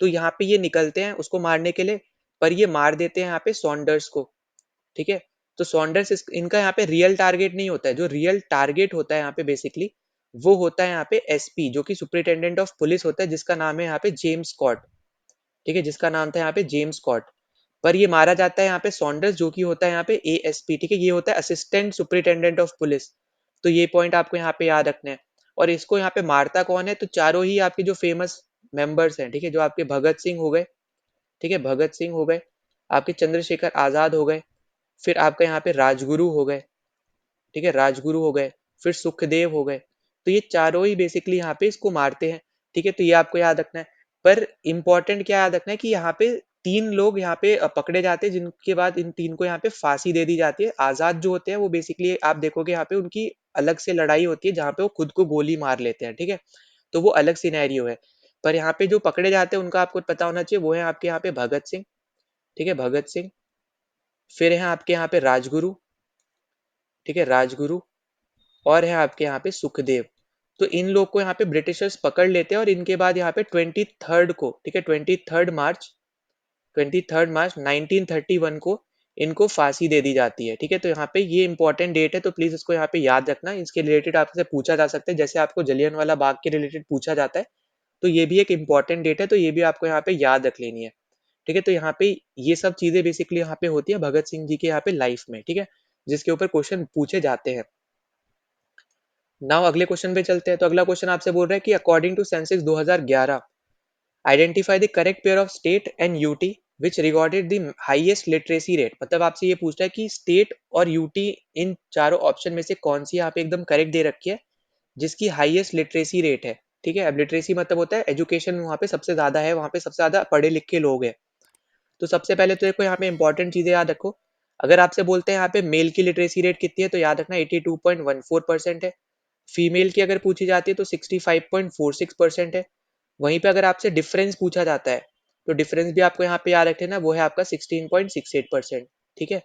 [SPEAKER 1] तो यहाँ पे ये निकलते हैं उसको मारने के लिए, पर ये मार देते हैं यहाँ पे सॉन्डर्स को, ठीक है। तो सॉन्डर्स इनका यहाँ पे रियल टारगेट नहीं होता है, जो रियल टारगेट होता है यहाँ पे बेसिकली, वो होता है यहाँ पे एसपी, जो कि सुपरिटेंडेंट ऑफ पुलिस होता है, जिसका नाम है यहाँ पे जेम्स स्कॉट, ठीक है, जिसका नाम था यहाँ पे जेम्स स्कॉट। पर ये मारा जाता है यहाँ पे सॉन्डर्स, जो कि होता है यहाँ पे एएसपी, ठीक है, ये होता है असिस्टेंट सुपरिटेंडेंट ऑफ पुलिस। तो ये पॉइंट आपको यहाँ पे याद रखना है। और इसको यहाँ पे मारता कौन है? तो चारों ही आपके जो फेमस मेंबर्स हैं, ठीक है, जो आपके भगत सिंह हो गए, ठीक है, भगत सिंह हो गए, आपके चंद्रशेखर आजाद हो गए, फिर आपका यहाँ पे राजगुरु हो गए, ठीक है, राजगुरु हो गए, फिर सुखदेव हो गए। तो ये चारों ही बेसिकली यहाँ पे इसको मारते हैं, ठीक है, तो ये आपको याद रखना है। पर इंपॉर्टेंट क्या याद रखना है कि यहाँ पे 3 लोग यहाँ पे पकड़े जाते हैं, जिनके बाद इन 3 को यहाँ पे फांसी दे दी जाती है। आजाद जो होते हैं वो बेसिकली आप देखोगे यहाँ पे उनकी अलग से लड़ाई होती है, जहाँ पे वो खुद को गोली मार लेते हैं, ठीक है, तो वो अलग सिनेरियो है। पर यहाँ पे जो पकड़े जाते हैं उनका आपको पता होना चाहिए, वो है आपके यहाँ पे भगत सिंह, ठीक है, भगत सिंह। फिर है आपके यहाँ पे राजगुरु, ठीक है, राजगुरु। और है आपके यहाँ पे सुखदेव। तो इन लोग को यहाँ पे ब्रिटिशर्स पकड़ लेते हैं, और इनके बाद यहाँ पे 23rd को, ठीक है, 23rd मार्च 1931 को इनको फांसी दे दी जाती है, ठीक है। तो यहाँ पे ये इंपॉर्टेंट डेट है, तो प्लीज इसको यहाँ पे याद रखना, इसके रिलेटेड आपसे पूछा जा सकता है, जैसे आपको जलियन वाला बाग के रिलेटेड पूछा जाता है, तो ये भी एक इंपॉर्टेंट डेट है, तो ये भी आपको यहाँ पे याद रख लेनी है, ठीक है। तो यहाँ पे ये सब चीजें बेसिकली यहाँ पे होती है भगत सिंह जी के यहाँ पे लाइफ में, ठीक है, जिसके ऊपर क्वेश्चन पूछे जाते हैं। नाउ अगले क्वेश्चन पे चलते हैं। तो अगला क्वेश्चन आपसे बोल रहा है कि according to census 2011 identify the correct pair of state and UT which recorded the highest literacy rate. मतलब आपसे ये पूछ रहा है कि स्टेट और यूटी इन चारों ऑप्शन में से कौन सी यहाँ पे एकदम करेक्ट दे रखी है जिसकी हाईएस्ट लिटरेसी रेट है। ठीक है, अब लिटरेसी मतलब होता है एजुकेशन वहाँ पे सबसे ज्यादा है, वहाँ पे सबसे ज्यादा पढ़े लिखे लोग हैं। तो सबसे पहले तो देखो यहाँ पे इंपॉर्टेंट चीजें याद रखो। अगर आपसे बोलते हैं यहाँ पे मेल की लिटरेसी रेट कितनी है तो याद रखना 82.14% है। फीमेल की अगर पूछी जाती है तो 65.46% है। वहीं पे अगर आपसे डिफरेंस पूछा जाता है तो डिफरेंस भी आपको यहाँ पे याद रखना है, वो है आपका 16.68%। ठीक है,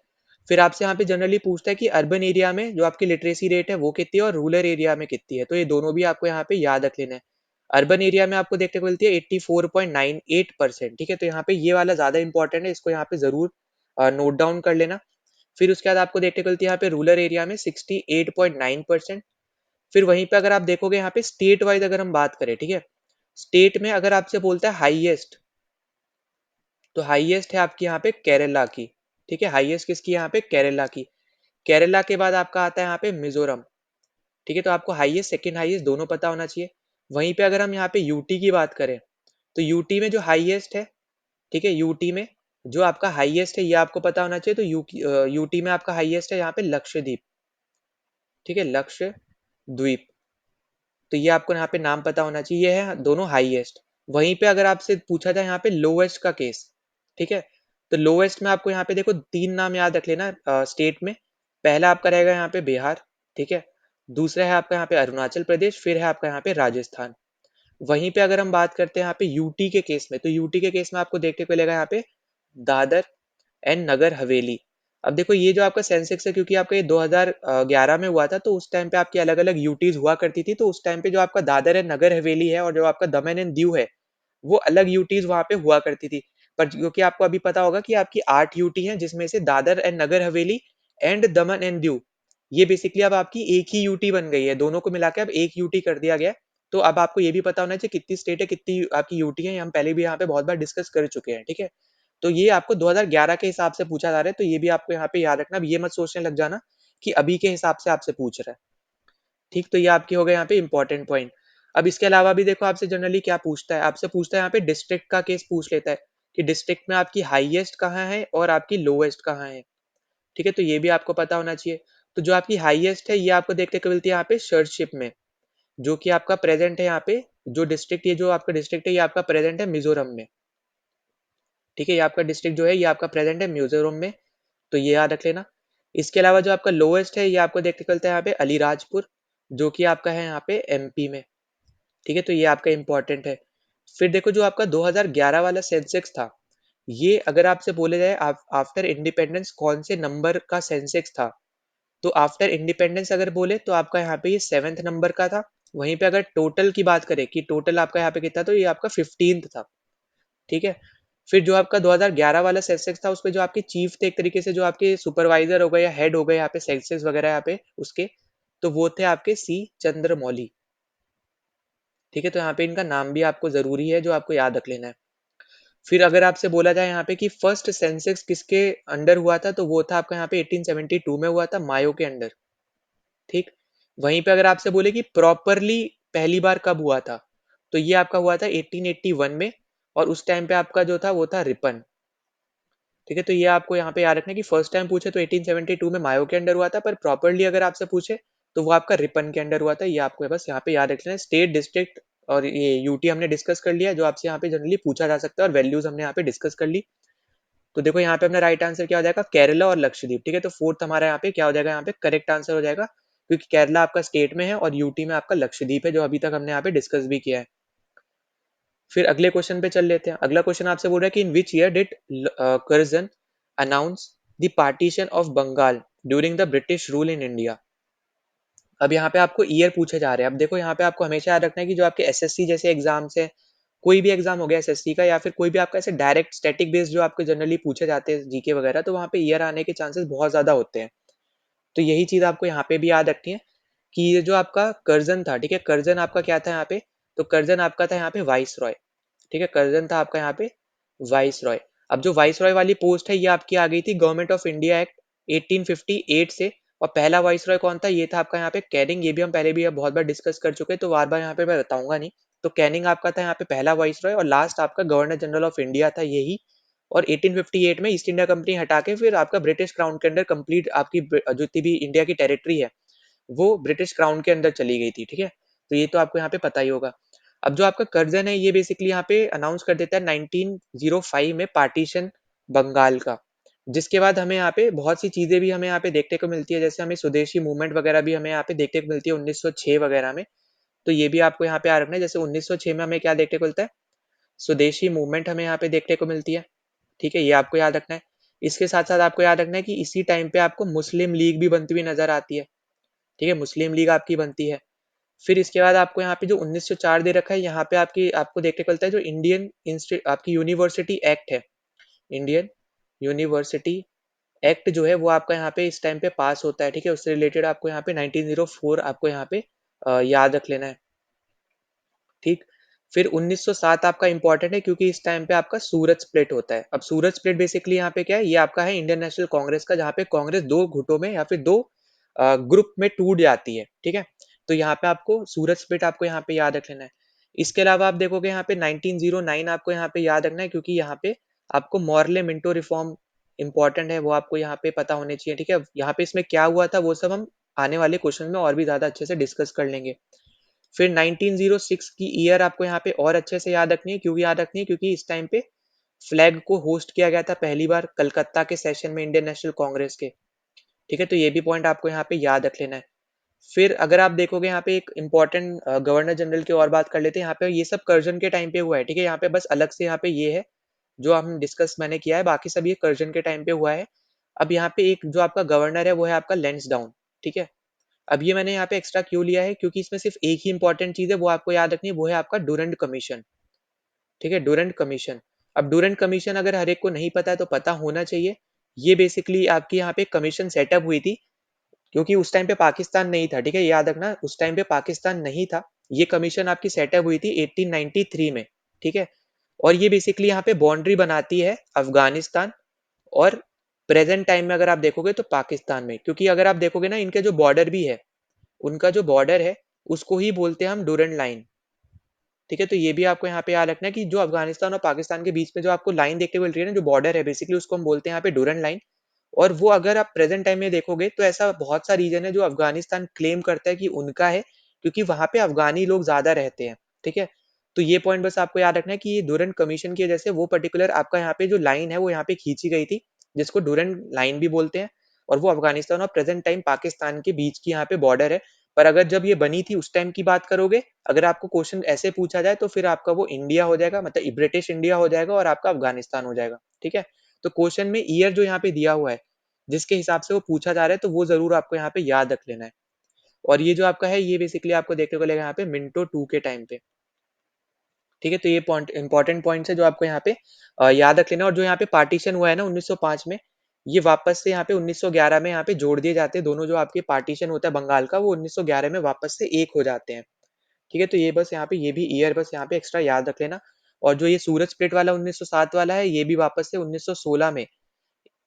[SPEAKER 1] फिर आपसे यहाँ पे जनरली पूछता है कि अर्बन एरिया में जो आपकी लिटरेसी रेट है वो कितनी है और रूरल एरिया में कितनी है, तो ये दोनों भी आपको यहाँ पे याद रख लेना है। अर्बन एरिया में आपको देखने को मिलती है 84.98%। ठीक है, तो यहाँ पे ये वाला ज्यादा इंपॉर्टेंट है, इसको यहाँ पे जरूर नोट डाउन कर लेना। फिर उसके बाद आपको देखने को मिलती है यहाँ पे रूरल एरिया में 68.9%। फिर वहीं पे अगर आप देखोगे यहाँ पे स्टेट वाइज अगर हम बात करें, ठीक है, स्टेट में अगर आपसे बोलता है हाईएस्ट, तो हाईएस्ट है आपकी यहाँ पे केरला की। ठीक है, हाईएस्ट किसकी यहाँ पे, केरला की। केरला के बाद आपका आता है यहाँ पे मिजोरम। ठीक है, तो आपको हाईएस्ट सेकंड हाईएस्ट दोनों पता होना चाहिए। वहीं पे अगर हम यहाँ पे यूटी की बात करें तो यूटी में जो हाईएस्ट है, ठीक है, यूटी में जो आपका हाईएस्ट है ये आपको पता होना चाहिए। तो यूटी में आपका हाईएस्ट है यहाँ पे लक्षद्वीप। ठीक है, लक्षद्वीप, तो ये आपको यहाँ पे नाम पता होना चाहिए, ये है दोनों हाईएस्ट। वहीं पे अगर आपसे पूछा जाए यहाँ पे लोएस्ट का केस, ठीक है, तो लोएस्ट में आपको यहाँ पे देखो तीन नाम याद रख लेना स्टेट में। पहला आपका रहेगा यहाँ पे बिहार। ठीक है, दूसरा है आपका यहाँ पे अरुणाचल प्रदेश, फिर है आपका यहाँ पे राजस्थान। वहीं पे अगर हम बात करते हैं यहाँ पे यूटी के केस में, तो यूटी के केस में आपको देखने को मिलेगा यहाँ पे दादर एंड नगर हवेली। अब देखो ये जो आपका सेंसेक्स है, क्योंकि आपका ये 2011 में हुआ था, तो उस टाइम पे आपकी अलग अलग यूटीज हुआ करती थी। तो उस टाइम पे जो आपका दादर एंड नगर हवेली है और जो आपका दमन एंड दीव है वो अलग यूटीज वहां पे हुआ करती थी। पर क्योंकि आपको अभी पता होगा कि आपकी 8 यूटी है जिसमें से Dadar and Nagar Haveli and Daman and Diu ये बेसिकली अब आपकी एक ही यूटी बन गई है, दोनों को मिलाकर अब एक यूटी कर दिया गया है। तो अब आपको ये भी पता होना चाहिए कितनी स्टेट है कितनी आपकी यूटी है, ये हम पहले भी यहाँ पे बहुत बार डिस्कस कर चुके हैं। ठीक है, तो ये आपको 2011 के हिसाब से पूछा जा रहा है, तो ये भी आपको यहाँ पे याद रखना। अब ये मत सोचने लग जाना कि अभी के हिसाब से आपसे पूछ रहा है। ठीक, तो ये आपके हो गए यहाँ पे इंपॉर्टेंट पॉइंट। अब इसके अलावा भी देखो आपसे जनरली क्या पूछता है, आपसे पूछता है यहाँ पे डिस्ट्रिक्ट का केस पूछ लेता है कि डिस्ट्रिक्ट में आपकी हाईएस्ट कहाँ है और आपकी लोएस्ट कहाँ है। ठीक है, तो ये भी आपको पता होना चाहिए। तो जो आपकी हाईएस्ट है ये आपको देखने को मिलती है यहाँ पे शर्टशिप में, जो कि आपका प्रेजेंट है यहाँ पे। जो डिस्ट्रिक्ट, ये जो आपका डिस्ट्रिक्ट है ये आपका प्रेजेंट है मिजोरम में। ठीक है, ये आपका डिस्ट्रिक्ट जो है ये आपका प्रेजेंट है मिजोरम में, तो ये याद रख लेना। इसके अलावा जो आपका लोएस्ट है ये आपको देखने को मिलता है यहाँ पे अलीराजपुर, जो कि आपका है यहाँ पे एमपी में। ठीक है, तो ये आपका इंपॉर्टेंट है। फिर देखो जो आपका 2011 वाला सेंसेक्स था, ये अगर आपसे बोले जाए आफ्टर इंडिपेंडेंस कौन से नंबर का सेंसेक्स था, तो आफ्टर इंडिपेंडेंस अगर बोले तो आपका यहाँ पे ये 7th नंबर का था। वहीं पे अगर टोटल की बात करें कि टोटल आपका यहाँ पे कितना, तो ये आपका 15th था। ठीक है, फिर जो आपका 2011 वाला सेंसेक्स था उसपे जो आपके चीफ थे एक तरीके से, जो आपके सुपरवाइजर हो गए या हेड हो गए यहाँ पे सेंसेक्स वगैरह यहाँ पे उसके, तो वो थे आपके सी चंद्रमौली। ठीक है, तो यहाँ पे इनका नाम भी आपको जरूरी है जो आपको याद रख लेना है। फिर अगर आपसे बोला जाए यहाँ पे कि फर्स्ट सेंसेक्स किसके अंडर हुआ था, तो वो था आपका यहाँ पे 1872 में हुआ था, मायो के अंडर। ठीक, वहीं पे अगर आपसे बोले कि प्रॉपरली पहली बार कब हुआ था, तो ये आपका हुआ था 1881 में, और उस टाइम पे आपका जो था वो था रिपन। ठीक है, तो ये आपको यहाँ पे याद रखना है कि फर्स्ट टाइम पूछे तो 1872 में मायो के अंडर हुआ था, पर प्रॉपरली अगर आपसे पूछे तो वो आपका रिपन के अंडर हुआ था। ये आपको बस यहाँ पे याद रखना है। स्टेट, डिस्ट्रिक्ट और ये यूटी हमने डिस्कस कर लिया, जो आपसे यहाँ पे जनरली पूछा जा सकता है, और वैल्यूज हमने यहाँ पे डिस्कस कर ली। तो देखो यहाँ पे अपना राइट आंसर क्या हो जाएगा, केरला और लक्षद्वीप। ठीक है, तो फोर्थ हमारा यहाँ पे क्या हो जाएगा, यहाँ पे करेक्ट आंसर हो जाएगा, क्योंकि केरला आपका स्टेट में है और यूटी में आपका लक्षद्वीप है, जो अभी तक हमने यहाँ पे डिस्कस भी किया है। फिर अगले क्वेश्चन पे चल लेते हैं। अगला क्वेश्चन आपसे बोल रहा है कि in which year did Curzon announce the partition of Bengal during the British rule in India. अब यहाँ पे आपको ईयर पूछे जा रहे हैं। अब देखो यहाँ पे आपको हमेशा याद रखना है कि जो आपके एसएससी जैसे एग्जाम्स है, कोई भी एग्जाम हो गया एसएससी का या फिर कोई भी आपका ऐसे डायरेक्ट स्टैटिक बेस्ड जो आपको जनरली पूछे जाते हैं जीके वगैरह, तो वहाँ पे ईयर आने के चांसेस बहुत ज्यादा होते हैं। तो यही चीज आपको यहाँ पे भी याद रखनी है कि ये जो आपका कर्जन था, ठीक है, कर्जन आपका क्या था यहाँ पे, तो कर्जन आपका था यहाँ पे वाइस रॉय। ठीक है, कर्जन था आपका यहाँ पे वाइस रॉय। अब जो वाइस रॉय वाली पोस्ट है ये आपकी आ गई थी गवर्नमेंट ऑफ इंडिया एक्ट 1858 से और पहला वाइसरॉय कौन था? ये था आपका यहाँ पे कैनिंग। ये भी हम पहले भी बहुत बार डिस्कस कर चुके हैं, तो बार बार यहाँ पे मैं बताऊंगा नहीं। तो कैनिंग आपका था यहाँ पे पहला वाइसरॉय, और लास्ट आपका गवर्नर जनरल ऑफ इंडिया था यही। और 1858 में ईस्ट इंडिया कंपनी हटा के फिर आपका ब्रिटिश क्राउन के अंदर कंप्लीट आपकी जितनी भी इंडिया की टेरिटरी है वो ब्रिटिश क्राउन के अंदर चली गई थी, ठीक है। तो ये तो आपको यहाँ पे पता ही होगा। अब जो आपका कर्जन है ये बेसिकली यहाँ पे अनाउंस कर देता है 1905 में पार्टीशन बंगाल का, जिसके बाद हमें यहाँ पे बहुत सी चीजें भी हमें यहाँ पे देखने को मिलती है, जैसे हमें स्वदेशी मूवमेंट वगैरह भी हमें यहाँ पे देखने को मिलती है 1906 वगैरह में। तो ये भी आपको यहाँ पे याद रखना है, जैसे 1906 में हमें क्या देखने को मिलता है, स्वदेशी मूवमेंट हमें यहाँ पे देखने को मिलती है, ठीक है, ये आपको याद रखना है। इसके साथ साथ आपको याद रखना है कि इसी टाइम पे आपको मुस्लिम लीग भी बनती हुई नजर आती है, ठीक है, मुस्लिम लीग आपकी बनती है। फिर इसके बाद आपको यहाँ पे जो 1904 दे रखा है, यहाँ पे आपकी आपको देखने को मिलता है जो इंडियन इंस्टीट्यूट आपकी यूनिवर्सिटी एक्ट है, इंडियन यूनिवर्सिटी एक्ट जो है वो आपका यहाँ पे इस टाइम पे पास होता है, ठीक है। उससे रिलेटेड आपको यहाँ पे 1904 आपको यहाँ पे याद रख लेना है, ठीक। फिर 1907 आपका इंपॉर्टेंट है क्योंकि इस टाइम पे आपका सूरत स्प्लिट होता है। अब सूरत स्प्लिट बेसिकली यहाँ पे क्या है, ये आपका है इंडियन नेशनल कांग्रेस का, जहाँ पे कांग्रेस दो गुटों में या फिर दो ग्रुप में टूट जाती है, ठीक है। तो यहाँ पे आपको सूरत स्प्लिट आपको यहाँ पे याद रख लेना है। इसके अलावा आप देखोगे यहाँ पे 1909 आपको यहाँ पे याद रखना है, क्योंकि यहाँ पे आपको मॉर्ले मिंटो रिफॉर्म इंपॉर्टेंट है, वो आपको यहाँ पे पता होने चाहिए, ठीक है। यहाँ पे इसमें क्या हुआ था वो सब हम आने वाले क्वेश्चन में और भी ज्यादा अच्छे से डिस्कस कर लेंगे। फिर 1906 की ईयर आपको यहाँ पे और अच्छे से याद रखनी है, क्यों याद रखनी है, क्योंकि इस टाइम पे फ्लैग को होस्ट किया गया था पहली बार कलकत्ता के सेशन में इंडियन नेशनल कांग्रेस के, ठीक है। तो ये भी पॉइंट आपको यहाँ पे याद रख लेना है। फिर अगर आप देखोगे यहाँ पे एक इंपॉर्टेंट गवर्नर जनरल की और बात कर लेते हैं, यहाँ पे ये सब कर्जन के टाइम पे हुआ है, ठीक है। यहाँ पे बस अलग से यहाँ पे ये है जो हम डिस्कस मैंने किया है, बाकी सब ये कर्जन के टाइम पे हुआ है। अब यहाँ पे एक जो आपका गवर्नर है वो है आपका लेंसडाउन, ठीक है। अब ये मैंने यहाँ पे एक्स्ट्रा क्यों लिया है, क्योंकि इसमें सिर्फ एक ही इंपॉर्टेंट चीज है वो आपको याद रखनी है, वो है आपका डूरंट कमीशन, ठीक है, डूरंट कमीशन। अब डूरंट कमीशन अगर हर एक को नहीं पता है तो पता होना चाहिए। ये बेसिकली आपकी यहाँ पे कमीशन सेटअप हुई थी क्योंकि उस टाइम पे पाकिस्तान नहीं था, ठीक है, याद रखना उस टाइम पे पाकिस्तान नहीं था। ये कमीशन आपकी सेटअप हुई थी 1893 में, ठीक है। और ये बेसिकली यहाँ पे बाउंड्री बनाती है अफगानिस्तान और प्रेजेंट टाइम में अगर आप देखोगे तो पाकिस्तान में, क्योंकि अगर आप देखोगे ना इनके जो बॉर्डर भी है, उनका जो बॉर्डर है उसको ही बोलते हैं हम डूरंट लाइन, ठीक है। तो ये भी आपको यहाँ पे याद रखना है कि जो अफगानिस्तान और पाकिस्तान के बीच में जो आपको लाइन देखने को मिल रही है ना, जो बॉर्डर है बेसिकली उसको हम बोलते हैं यहाँ पे डूरंट लाइन। और वो अगर आप प्रेजेंट टाइम में देखोगे तो ऐसा बहुत सा रीजन है जो अफगानिस्तान क्लेम करता है कि उनका है, क्योंकि वहां पे अफगानी लोग ज्यादा रहते हैं, ठीक है। तो ये पॉइंट बस आपको याद रखना है कि ये डूरंट कमीशन की वजह से वो पर्टिकुलर आपका यहाँ पे जो लाइन है वो यहाँ पे खींची गई थी, जिसको डूरंट लाइन भी बोलते हैं। और वो अफगानिस्तान और प्रेजेंट टाइम पाकिस्तान के बीच की यहाँ पे बॉर्डर है। पर अगर जब ये बनी थी उस टाइम की बात करोगे, अगर आपको क्वेश्चन ऐसे पूछा जाए तो फिर आपका वो इंडिया हो जाएगा, मतलब ब्रिटिश इंडिया हो जाएगा और आपका अफगानिस्तान हो जाएगा, ठीक है। तो क्वेश्चन में ईयर जो यहाँ पे दिया हुआ है जिसके हिसाब से वो पूछा जा रहा है तो वो जरूर आपको यहाँ पे याद रख लेना है। और ये जो आपका है ये बेसिकली आपको देखने को मिलेगा यहाँ पे मिंटो टू के टाइम पे, ठीक है। तो ये पॉइंट इंपॉर्टेंट पॉइंट्स है जो आपको यहाँ पे याद रख लेना है। और जो यहाँ पे पार्टीशन हुआ है ना 1905 में, ये वापस से यहाँ पे 1911 में यहाँ पे जोड़ दिए जाते हैं। दोनों जो आपके पार्टीशन होता है बंगाल का वो 1911 में वापस से एक हो जाते हैं, ठीक है। तो ये बस यहाँ पे ये भी ईयर बस यहाँ पे एक्स्ट्रा याद रख लेना। और जो ये सूरज स्प्लिट वाला 1907 वाला है ये भी वापस से 1916 में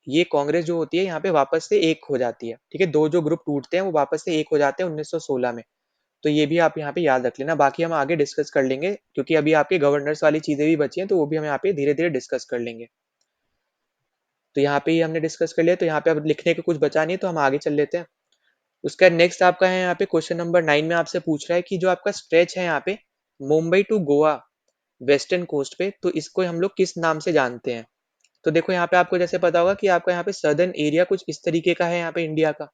[SPEAKER 1] ये कांग्रेस जो होती है यहाँ पे वापस से एक हो जाती है, ठीक है। दो जो ग्रुप टूटते हैं वो वापस से एक हो जाते हैं 1916 में। तो ये भी आप यहाँ पे याद रख लेना, बाकी हम आगे डिस्कस कर लेंगे क्योंकि अभी आपके गवर्नर्स वाली चीजें भी बची हैं तो वो भी हम यहाँ पे धीरे धीरे डिस्कस कर लेंगे। तो यहाँ पे ही हमने डिस्कस कर लिया, तो यहाँ पे अब लिखने का कुछ बचा नहीं है तो हम आगे चल लेते हैं। उसका नेक्स्ट आपका है यहाँ पे क्वेश्चन नंबर 9 में आपसे पूछ रहा है कि जो आपका स्ट्रेच है यहाँ पे Mumbai to Goa western coast पे, तो इसको हम लोग किस नाम से जानते हैं। तो देखो यहाँ पे आपको जैसे पता होगा कि आपका यहाँ पे सदर्न एरिया कुछ इस तरीके का है यहाँ पे इंडिया का,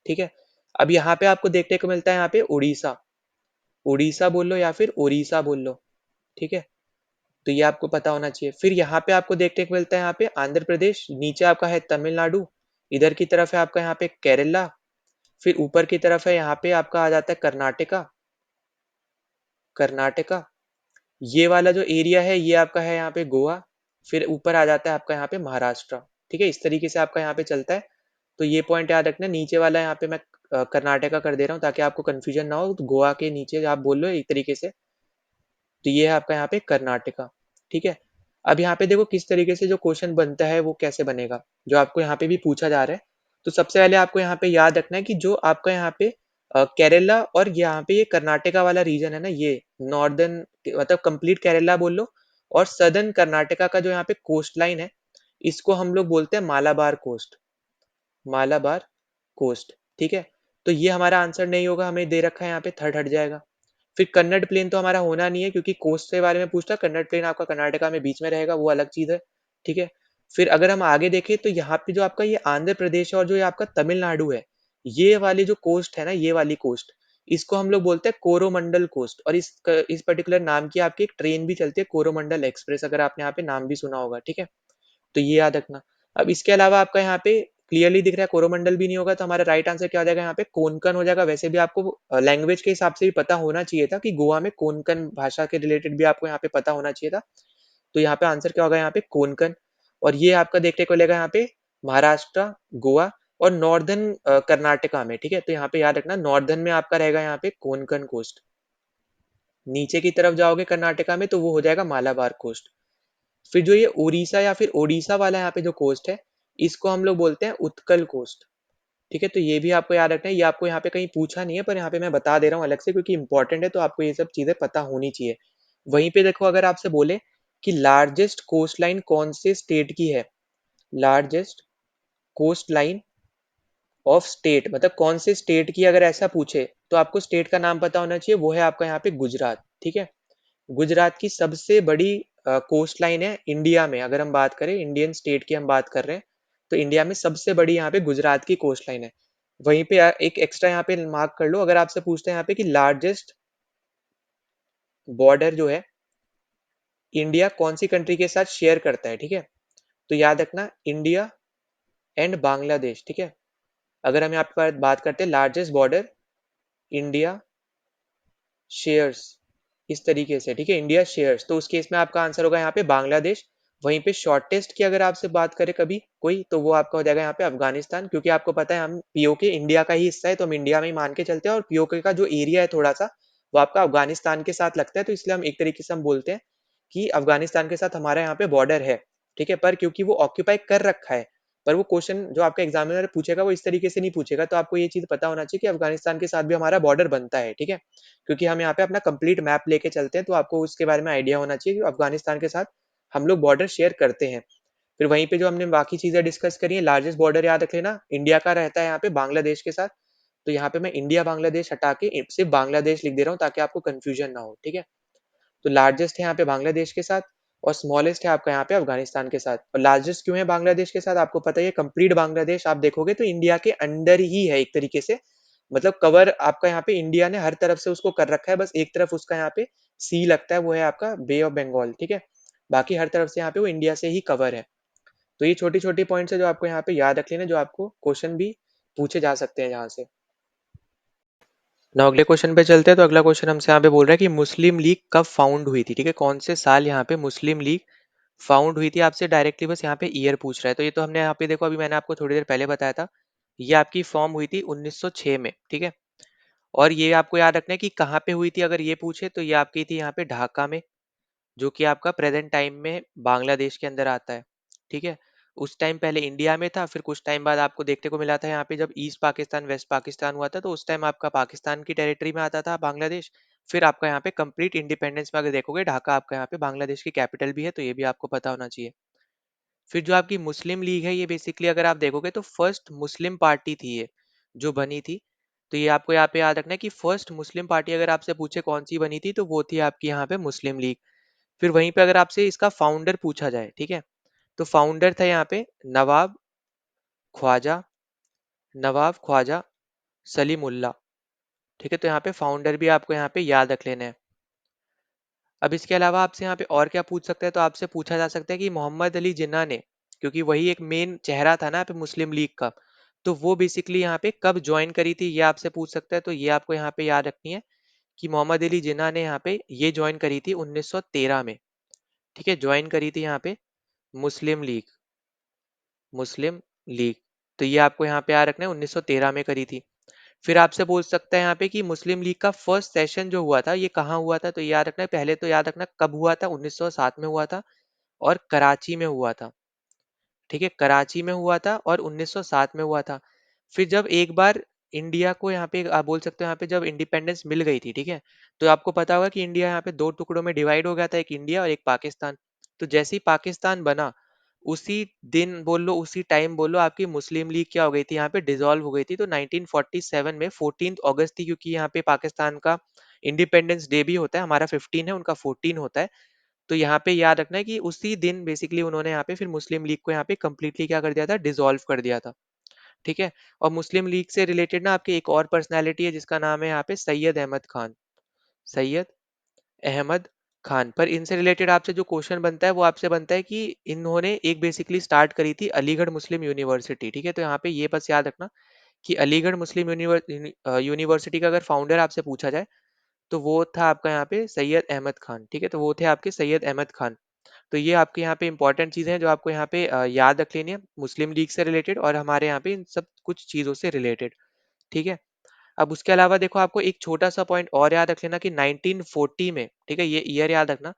[SPEAKER 1] ठीक है। अब यहाँ पे आपको देखने को मिलता है यहाँ पे उड़ीसा, उड़ीसा बोल लो या फिर उड़ीसा बोल लो, ठीक है। तो ये आपको पता होना चाहिए। फिर यहाँ पे आपको देखने को मिलता है यहाँ पे आंध्र प्रदेश, नीचे आपका है तमिलनाडु, इधर की तरफ है आपका यहाँ पे केरला, फिर ऊपर की तरफ है यहाँ पे आपका आ जाता है कर्नाटका, कर्नाटका। ये वाला जो एरिया है ये आपका है यहाँ पे गोवा, फिर ऊपर आ जाता है आपका यहाँ पे महाराष्ट्र, ठीक है। इस तरीके से आपका यहाँ पे चलता है। तो ये पॉइंट याद रखना, नीचे वाला यहाँ पे मैं कर्नाटका कर दे रहा हूँ ताकि आपको कंफ्यूजन ना हो, तो गोवा के नीचे आप बोल लो एक तरीके से। तो ये है आपका यहाँ पे कर्नाटका, ठीक है। अब यहाँ पे देखो किस तरीके से जो क्वेश्चन बनता है वो कैसे बनेगा, जो आपको यहाँ पे भी पूछा जा रहा है। तो सबसे पहले आपको यहाँ पे याद रखना है कि जो आपका यहाँ पे केरला और यहाँ पे ये कर्नाटका वाला रीजन है ना, ये नॉर्दर्न मतलब कंप्लीट केरला बोल लो, और सदर्न कर्नाटका का जो यहाँ पे कोस्ट लाइन है, इसको हम लोग बोलते हैं मालाबार कोस्ट। मालाबार कोस्ट, ठीक है। तो ये हमारा आंसर नहीं होगा, हमें दे रखा है यहाँ पे, थर्ड हट जाएगा। फिर कन्नड़ प्लेन तो हमारा होना नहीं है, क्योंकि कोस्ट के बारे में पूछता, कन्नड़ प्लेन आपका कर्नाटका में बीच में रहेगा, वो अलग चीज है, ठीक है। फिर अगर हम आगे देखें तो यहाँ पे जो आपका ये आंध्र प्रदेश है और जो ये आपका तमिलनाडु है, ये वाली जो कोस्ट है ना, ये वाली कोस्ट, इसको हम लोग बोलते हैं कोरोमंडल कोस्ट। और इस पर्टिकुलर नाम की आपकी एक ट्रेन भी चलती है, कोरोमंडल एक्सप्रेस, अगर आपने यहाँ पे नाम भी सुना होगा, ठीक है। तो ये याद रखना। अब इसके अलावा आपका यहाँ पे क्लियरली दिख रहा है कोरोमंडल भी नहीं होगा, तो हमारा राइट आंसर क्या हो जाएगा यहाँ पे, कोंकण हो जाएगा। वैसे भी आपको लैंग्वेज के हिसाब से भी पता होना चाहिए था कि गोवा में कोंकण भाषा के रिलेटेड भी आपको यहाँ पे पता होना चाहिए था। तो यहाँ पे आंसर क्या होगा यहाँ पे, कोंकण। और ये आपका देखने को मिलेगा यहाँ पे महाराष्ट्र, गोवा और नॉर्दर्न कर्नाटका में, ठीक है। तो यहाँ पे याद रखना, नॉर्दर्न में आपका रहेगा यहाँ पे कोंकण कोस्ट। नीचे की तरफ जाओगे कर्नाटका में तो वो हो जाएगा मालाबार कोस्ट। फिर जो ये उड़ीसा या फिर ओडिशा वाला यहाँ पे जो कोस्ट है, इसको हम लोग बोलते हैं उत्कल कोस्ट, ठीक है। तो ये भी आपको याद रखना है, ये आपको यहाँ पे कहीं पूछा नहीं है, पर यहाँ पे मैं बता दे रहा हूँ अलग से, क्योंकि इंपॉर्टेंट है, तो आपको ये सब चीजें पता होनी चाहिए। वहीं पे देखो, अगर आपसे बोले कि लार्जेस्ट कोस्ट लाइन कौन से स्टेट की है, largest coast line of state, मतलब कौन से स्टेट की अगर ऐसा पूछे, तो आपको स्टेट का नाम पता होना चाहिए, वो है आपका यहाँ पे गुजरात, ठीक है। गुजरात की सबसे बड़ी कोस्ट लाइन है इंडिया में, अगर हम बात करें इंडियन स्टेट की हम बात कर रहे हैं, तो इंडिया में सबसे बड़ी यहाँ पे गुजरात की कोस्ट लाइन है। वहीं पे एक एक्स्ट्रा यहाँ पे मार्क कर लो, अगर आपसे पूछते हैं यहाँ पे कि लार्जेस्ट बॉर्डर जो है इंडिया कौन सी कंट्री के साथ शेयर करता है, ठीक है। तो याद रखना, इंडिया एंड बांग्लादेश, ठीक है। अगर हम यहाँ पर बात करते हैं लार्जेस्ट बॉर्डर इंडिया शेयर्स, इस तरीके से, ठीक है, इंडिया शेयर्स, तो उस केस में आपका आंसर होगा यहाँ पे बांग्लादेश। वहीं पे शॉर्टेस्ट की अगर आपसे बात करें कभी कोई, तो वो आपका हो जाएगा यहाँ पे अफगानिस्तान, क्योंकि आपको पता है हम पीओके इंडिया का ही हिस्सा है, तो हम इंडिया में ही मान के चलते हैं, और पीओके का जो एरिया है थोड़ा सा, वो आपका अफगानिस्तान के साथ लगता है, तो इसलिए हम एक तरीके से हम बोलते हैं कि अफगानिस्तान के साथ हमारा यहाँ पे बॉर्डर है, ठीक है। पर क्योंकि वो ऑक्यूपाई कर रखा है, पर वो क्वेश्चन जो आपका एग्जामिनर पूछेगा वो इस तरीके से नहीं पूछेगा, तो आपको ये चीज पता होना चाहिए कि अफगानिस्तान के साथ भी हमारा बॉर्डर बनता है, ठीक है। क्योंकि हम यहाँ पे अपना कंप्लीट मैप लेके चलते हैं, तो आपको उसके बारे में आइडिया होना चाहिए कि अफगानिस्तान के साथ हम लोग बॉर्डर शेयर करते हैं। फिर वहीं पे जो हमने बाकी चीजें डिस्कस करी है, लार्जेस्ट बॉर्डर याद रख लेना इंडिया का रहता है यहाँ पे बांग्लादेश के साथ। तो यहाँ पे मैं इंडिया बांग्लादेश हटा के सिर्फ बांग्लादेश लिख दे रहा हूँ, ताकि आपको कंफ्यूजन ना हो, ठीक है। तो लार्जेस्ट है यहाँ पे बांग्लादेश के साथ, और स्मॉलेस्ट है आपका यहाँ पे अफगानिस्तान के साथ। और लार्जेस्ट क्यों है बांग्लादेश के साथ, आपको पता ही है, कंप्लीट बांग्लादेश आप देखोगे तो इंडिया के अंडर ही है एक तरीके से, मतलब कवर आपका यहाँ पे इंडिया ने हर तरफ से उसको कर रखा है, बस एक तरफ उसका यहाँ पे सी लगता है, वो है आपका बे ऑफ बंगाल, ठीक है। बाकी हर तरफ से यहाँ पे वो इंडिया से ही कवर है। तो ये छोटी छोटी पॉइंट्स है जो आपको यहाँ पे याद रख लेना, जो आपको क्वेश्चन भी पूछे जा सकते हैं यहाँ से। ना अगले क्वेश्चन पे चलते हैं। तो अगला क्वेश्चन हमसे यहाँ पे बोल रहा है कि मुस्लिम लीग कब फाउंड हुई थी, ठीक है, कौन से साल यहाँ पे मुस्लिम लीग फाउंड हुई थी, आपसे डायरेक्टली बस यहाँ पे ईयर पूछ रहा है। तो ये तो हमने यहाँ पे देखो, अभी मैंने आपको थोड़ी देर पहले बताया था, ये आपकी फॉर्म हुई थी 1906 में, ठीक है। और ये आपको याद रखना है कि कहाँ पे हुई थी, अगर ये पूछे तो ये आपकी थी यहाँ पे ढाका में, जो कि आपका प्रेजेंट टाइम में बांग्लादेश के अंदर आता है, ठीक है। उस टाइम पहले इंडिया में था, फिर कुछ टाइम बाद आपको देखने को मिला था यहाँ पे, जब ईस्ट पाकिस्तान वेस्ट पाकिस्तान हुआ था, तो उस टाइम आपका पाकिस्तान की टेरिटरी में आता था बांग्लादेश। फिर आपका यहाँ पे कंप्लीट इंडिपेंडेंस में अगर देखोगे, ढाका आपका यहाँ पे बांग्लादेश की कैपिटल भी है, तो ये भी आपको पता होना चाहिए। फिर जो आपकी मुस्लिम लीग है, ये बेसिकली अगर आप देखोगे तो फर्स्ट मुस्लिम पार्टी थी ये, जो बनी थी। तो ये आपको यहाँ पे याद रखना है कि फर्स्ट मुस्लिम पार्टी अगर आपसे पूछे कौन सी बनी थी, तो वो थी आपकी यहाँ पे मुस्लिम लीग। फिर वहीं पे अगर आपसे इसका फाउंडर पूछा जाए, ठीक है, तो फाउंडर था यहाँ पे ख्वाजा नवाब ख्वाजा सलीमुल्लाह, ठीक है। तो यहाँ पे फाउंडर भी आपको यहाँ पे याद रख लेना है। अब इसके अलावा आपसे यहाँ पे और क्या पूछ सकते हैं, तो आपसे पूछा जा सकता है कि मोहम्मद अली जिन्ना ने, क्योंकि वही एक मेन चेहरा था ना यहाँ पे मुस्लिम लीग का, तो वो बेसिकली यहाँ पे कब ज्वाइन करी थी, ये आपसे पूछ सकता है। तो ये आपको यहाँ पे याद रखनी है कि मोहम्मद अली जिन्ना ने यहाँ पे ये ज्वाइन करी थी 1913 में, ठीक है, ज्वाइन करी थी यहाँ पे मुस्लिम लीग, मुस्लिम लीग। तो ये आपको यहाँ पे याद रखना है, 1913 में करी थी। फिर आपसे पूछ सकता है यहाँ पे कि मुस्लिम लीग का फर्स्ट सेशन जो हुआ था, ये कहाँ हुआ था, तो ये याद रखना है, पहले तो याद रखना कब हुआ था, 1907 में हुआ था, और कराची में हुआ था, ठीक है, कराची में हुआ था और 1907 में हुआ था। फिर जब एक बार इंडिया को यहाँ पे आप बोल सकते हो, यहाँ पे जब इंडिपेंडेंस मिल गई थी, ठीक है, तो आपको पता होगा कि इंडिया यहाँ पे दो टुकड़ों में डिवाइड हो गया था, एक इंडिया और एक पाकिस्तान। तो जैसे ही पाकिस्तान बना, उसी दिन बोल लो, उसी टाइम बोलो, आपकी मुस्लिम लीग क्या हो गई थी, यहाँ पे डिसॉल्व हो गई थी। तो 1947 में 14 अगस्त थी, क्योंकि यहाँ पे पाकिस्तान का इंडिपेंडेंस डे भी होता है, हमारा 15 है, उनका 14 होता है। तो यहाँ पे याद रखना है कि उसी दिन बेसिकली उन्होंने यहाँ पे फिर मुस्लिम लीग को यहाँ पे कंप्लीटली क्या कर दिया था, डिसॉल्व कर दिया था। ठीक है। और मुस्लिम लीग से रिलेटेड ना आपकी एक और पर्सनैलिटी है, जिसका नाम है यहाँ पे सैयद अहमद खान। सैयद अहमद खान। पर इनसे रिलेटेड आपसे जो क्वेश्चन बनता है वो आपसे बनता है कि इन्होंने एक बेसिकली स्टार्ट करी थी अलीगढ़ मुस्लिम यूनिवर्सिटी। ठीक है, तो यहाँ पे ये बस याद रखना कि अलीगढ़ मुस्लिम यूनिवर्सिटी का अगर फाउंडर आपसे पूछा जाए, तो वो था आपका यहाँ पे सैयद अहमद खान। ठीक है, तो वो थे आपके सैयद अहमद खान। तो ये आपके यहाँ पे इंपॉर्टेंट चीजें हैं जो आपको यहाँ पे याद रख लेनी है, मुस्लिम लीग से रिलेटेड और हमारे यहाँ पे इन सब कुछ चीजों से रिलेटेड। ठीक है। अब उसके अलावा देखो, आपको एक छोटा सा पॉइंट और याद रख लेना कि 1940 में, ठीक है, ये ईयर याद रखना,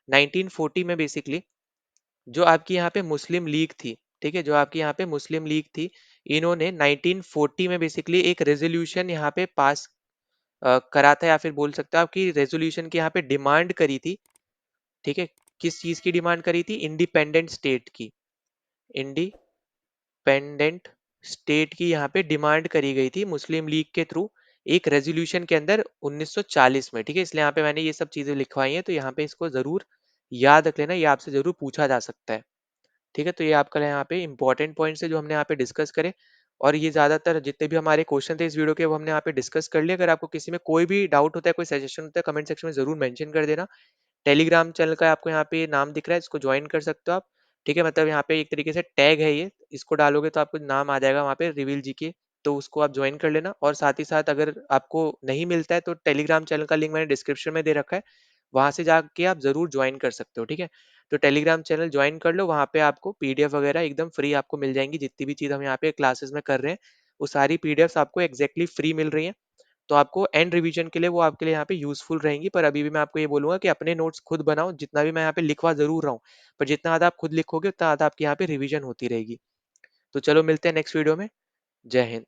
[SPEAKER 1] 1940 में बेसिकली जो आपकी यहाँ पे मुस्लिम लीग थी, ठीक है, जो आपकी यहाँ पे मुस्लिम लीग थी, इन्होंने 1940 में बेसिकली एक रेजोल्यूशन यहाँ पे पास करा था, या फिर बोल सकते हो आपकी रेजोल्यूशन की यहाँ पे डिमांड करी थी। ठीक है, किस चीज की डिमांड करी थी, इंडिपेंडेंट स्टेट की। इंडिपेंडेंट स्टेट की यहाँ पे डिमांड करी गई थी मुस्लिम लीग के थ्रू, एक रेजोल्यूशन के अंदर 1940 में। ठीक है, इसलिए यहाँ पे मैंने ये सब चीजें लिखवाई हैं, तो यहाँ पे इसको जरूर याद रख लेना, ये आपसे जरूर पूछा जा सकता है। ठीक है, तो ये आपका यहाँ पे इंपॉर्टेंट पॉइंट्स है जो हमने यहाँ पे डिस्कस करे। और ये ज्यादातर जितने भी हमारे क्वेश्चन थे इस वीडियो के, वो हमने यहाँ पे डिस्कस कर लिए। अगर आपको किसी में कोई भी डाउट होता है, कोई सजेशन होता है, कमेंट सेक्शन में जरूर मेंशन कर देना। टेलीग्राम चैनल का आपको यहाँ पे नाम दिख रहा है, इसको ज्वाइन कर सकते हो आप। ठीक है, मतलब यहाँ पे एक तरीके से टैग है ये, इसको डालोगे तो आपको नाम आ जाएगा वहाँ पे रिवील जी के, तो उसको आप ज्वाइन कर लेना। और साथ ही साथ अगर आपको नहीं मिलता है, तो टेलीग्राम चैनल का लिंक मैंने डिस्क्रिप्शन में दे रखा है, वहां से जाके आप जरूर ज्वाइन कर सकते हो। ठीक है, तो टेलीग्राम चैनल ज्वाइन कर लो, वहां पे आपको पीडीएफ वगैरह एकदम फ्री आपको मिल जाएंगी, जितनी भी चीज हम यहाँ पे क्लासेस में कर रहे हैं वो सारी पीडीएफ आपको एक्जैक्टली फ्री मिल रही है। तो आपको एंड रिवीजन के लिए वो आपके लिए यहाँ पे यूजफुल रहेंगी। पर अभी भी मैं आपको ये बोलूंगा कि अपने नोट्स खुद बनाओ, जितना भी मैं यहाँ पे लिखवा जरूर रहा हूँ, पर जितना ज्यादा आप खुद लिखोगे उतना ज्यादा आपकी यहाँ पे रिवीजन होती रहेगी। तो चलो मिलते हैं नेक्स्ट वीडियो में। जय हिंद।